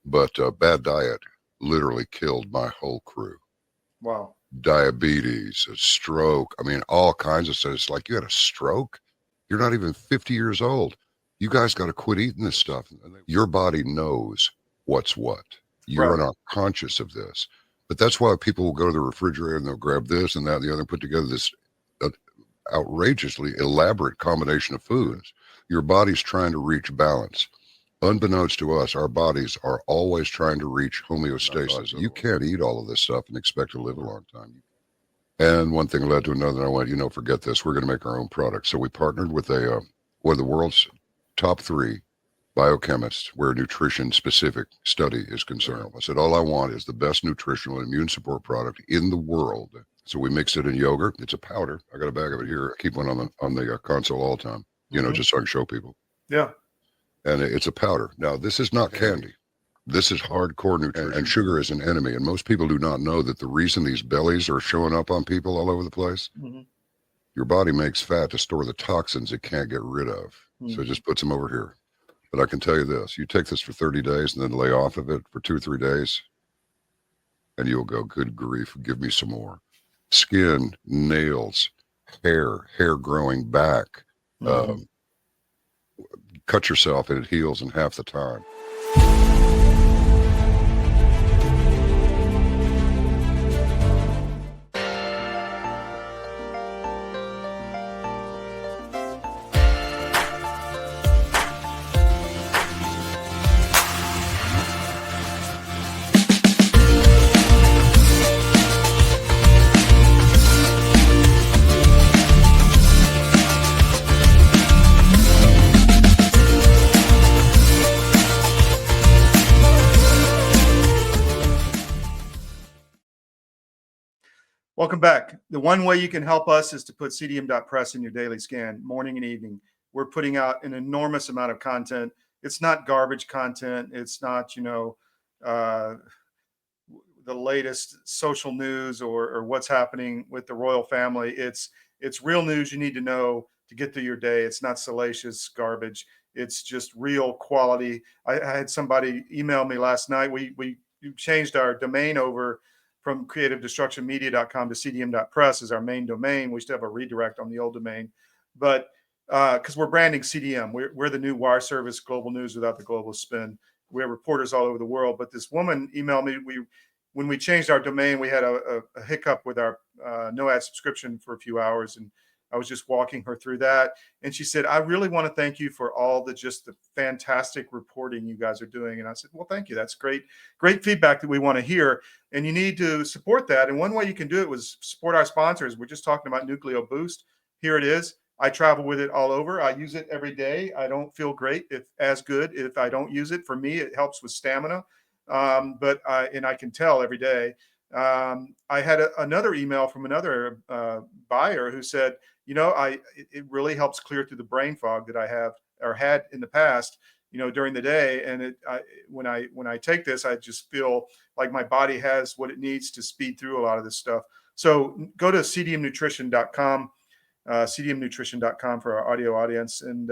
but bad diet literally killed my whole crew. Wow. Diabetes, a stroke, I mean, all kinds of stuff. It's like, you had a stroke? You're not even 50 years old. You guys got to quit eating this stuff. Your body knows what's what. You're not conscious of this, but that's why people will go to the refrigerator and they'll grab this and that and the other and put together this outrageously elaborate combination of foods. Your body's trying to reach balance. Unbeknownst to us, our bodies are always trying to reach homeostasis. You can't eat all of this stuff and expect to live a long time. And one thing led to another, and I went, forget this. We're going to make our own product. So we partnered with one of the world's top 3 biochemists where nutrition-specific study is concerned. I said, all I want is the best nutritional and immune support product in the world. So we mix it in yogurt. It's a powder. I got a bag of it here. I keep one on the console all the time, just so I can show people. Yeah. And it's a powder. Now, this is not candy. This is hardcore nutrition. And sugar is an enemy. And most people do not know that the reason these bellies are showing up on people all over the place, your body makes fat to store the toxins it can't get rid of. So it just puts them over here. But I can tell you this, you take this for 30 days and then lay off of it for 2 or 3 days, and you'll go, good grief, give me some more. Skin, nails, hair growing back. Cut yourself and it heals in half the time. Welcome back. The one way you can help us is to put cdm.press in your daily scan, morning and evening. We're putting out an enormous amount of content. It's not garbage content. It's not, the latest social news or what's happening with the royal family. It's real news you need to know to get through your day. It's not salacious garbage. It's just real quality. I had somebody email me last night. We changed our domain over from creativedestructionmedia.com to cdm.press as our main domain. We still have a redirect on the old domain, but because we're branding CDM, we're the new wire service, global news without the global spin. We have reporters all over the world. But this woman emailed me. When we changed our domain, we had a hiccup with our no ad subscription for a few hours, and I was just walking her through that. And she said, I really want to thank you for all the fantastic reporting you guys are doing. And I said, well, thank you. That's great feedback that we want to hear. And you need to support that. And one way you can do it was support our sponsors. We're just talking about Nucleo Boost. Here it is. I travel with it all over. I use it every day. I don't feel great if I don't use it. For me, it helps with stamina. But I can tell every day. I had another email from another buyer who said, it really helps clear through the brain fog that I have or had in the past, during the day. And when I take this, I just feel like my body has what it needs to speed through a lot of this stuff. So go to cdmnutrition.com, cdmnutrition.com for our audio audience and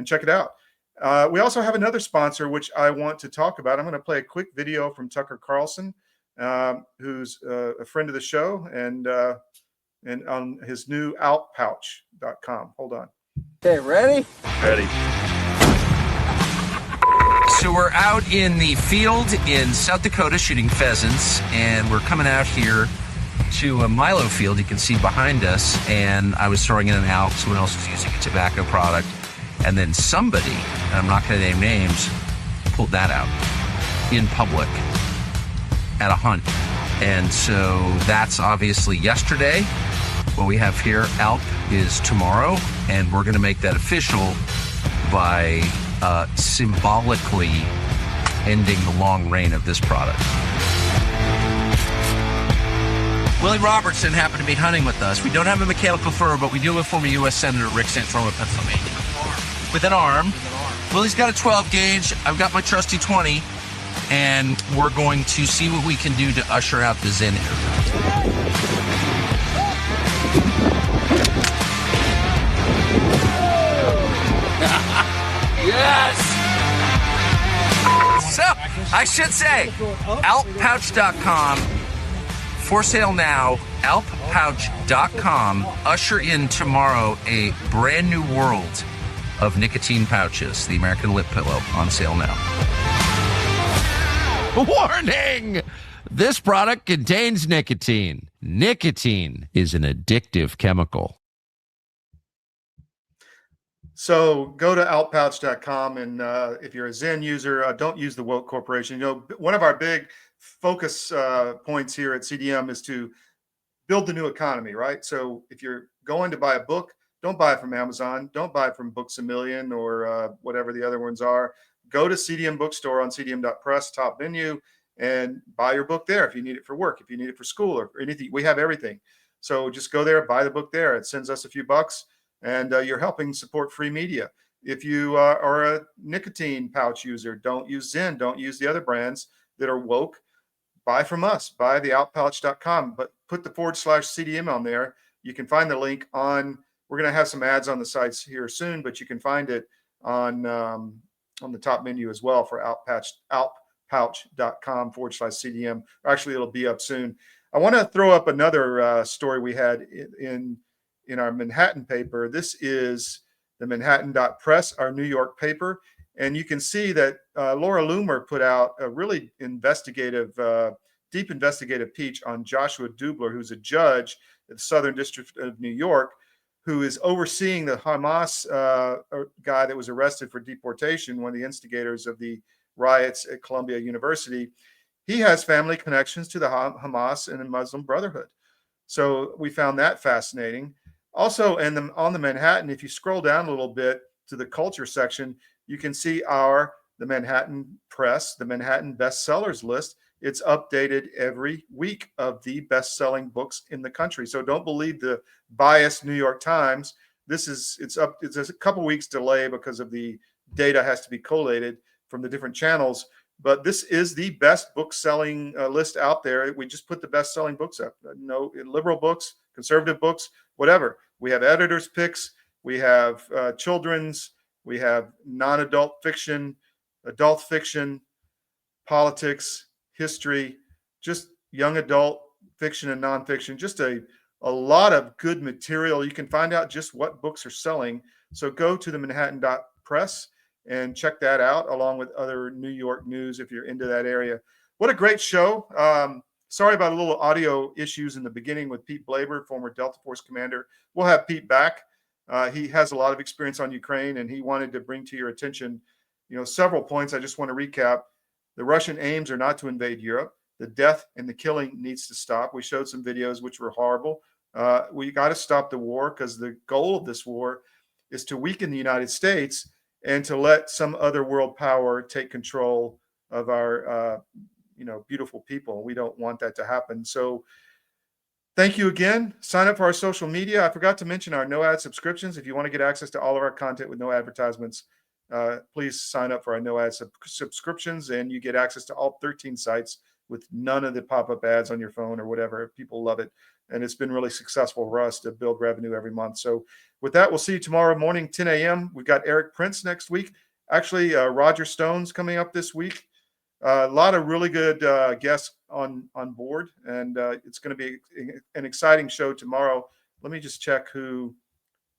check it out. We also have another sponsor, which I want to talk about. I'm going to play a quick video from Tucker Carlson, who's a friend of the show, and on his new outpouch.com. Hold on. Okay, ready? Ready. So we're out in the field in South Dakota shooting pheasants, and we're coming out here to a Milo field you can see behind us, and I was throwing in an ALP. Someone else was using a tobacco product, and then somebody, and I'm not going to name names, pulled that out in public at a hunt. And so that's obviously yesterday. What we have here, ALP, is tomorrow, and we're going to make that official by symbolically ending the long reign of this product. Willie Robertson happened to be hunting with us. We don't have a mechanical thrower, but we do have former U.S. Senator Rick Santorum of Pennsylvania. With an arm. Willie's got a 12 gauge. I've got my trusty 20, and we're going to see what we can do to usher out the Zen era. Yes! So, I should say, alppouch.com, for sale now, alppouch.com, usher in tomorrow a brand new world of nicotine pouches, the American Lip Pillow, on sale now. Warning! This product contains nicotine. Nicotine is an addictive chemical. So go to outpouch.com, and if you're a Zen user, don't use the Woke Corporation. One of our big focus points here at CDM is to build the new economy, right? So if you're going to buy a book, don't buy it from Amazon. Don't buy it from Books A Million or whatever the other ones are. Go to CDM Bookstore on cdm.press, top menu, and buy your book there if you need it for work, if you need it for school or anything. We have everything. So just go there, buy the book there. It sends us a few bucks, and you're helping support free media. If you are a nicotine pouch user, don't use Zen. Don't use the other brands that are woke. Buy from us. Buy the outpouch.com, but put the /CDM on there. You can find the link on. We're going to have some ads on the sites here soon, but you can find it on the top menu as well for pouch.com/CDM. Actually, it'll be up soon. I want to throw up another story we had in our Manhattan paper. This is the Manhattan.press, our New York paper. And you can see that Laura Loomer put out a really deep investigative piece on Joshua Dubler, who's a judge at the Southern District of New York, who is overseeing the Hamas guy that was arrested for deportation, one of the instigators of the riots at Columbia University. He has family connections to the Hamas and the Muslim Brotherhood. So we found that fascinating. Also, on the Manhattan, if you scroll down a little bit to the culture section, you can see the Manhattan Press, the Manhattan bestsellers list. It's updated every week of the best-selling books in the country. So don't believe the biased New York Times. It's a couple weeks delay because of the data has to be collated from the different channels. But this is the best book-selling list out there. We just put the best-selling books up. No liberal books, conservative books, whatever. We have editors' picks. We have children's. We have non-adult fiction, adult fiction, politics, history, just young adult fiction and nonfiction. Just a lot of good material. You can find out just what books are selling. So go to the Manhattan.press and check that out, along with other New York news if you're into that area. What a great show. Sorry about a little audio issues in the beginning with Pete Blaber, former Delta Force commander. We'll have Pete back. He has a lot of experience on Ukraine, and he wanted to bring to your attention, several points. I just want to recap. The Russian aims are not to invade Europe. The death and the killing needs to stop. We showed some videos which were horrible. We got to stop the war, because the goal of this war is to weaken the United States and to let some other world power take control of our, beautiful people. We don't want that to happen. So thank you again. Sign up for our social media. I forgot to mention our no ad subscriptions. If you want to get access to all of our content with no advertisements, please sign up for our no ad subscriptions, and you get access to all 13 sites with none of the pop-up ads on your phone or whatever. People love it. And it's been really successful for us to build revenue every month. So with that, we'll see you tomorrow morning, 10 a.m. We've got Eric Prince next week. Actually, Roger Stone's coming up this week. A lot of really good guests on board, and it's going to be an exciting show tomorrow. Let me just check who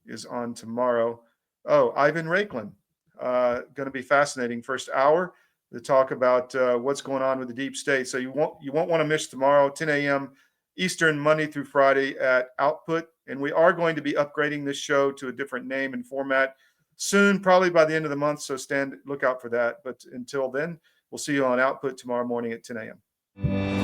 is on tomorrow. Oh, Ivan Raiklin. Going to be fascinating. First hour to talk about what's going on with the deep state. So you won't want to miss tomorrow, 10 a.m. Eastern, Monday through Friday at Output. And we are going to be upgrading this show to a different name and format soon, probably by the end of the month. So look out for that. But until then, we'll see you on Output tomorrow morning at 10 a.m.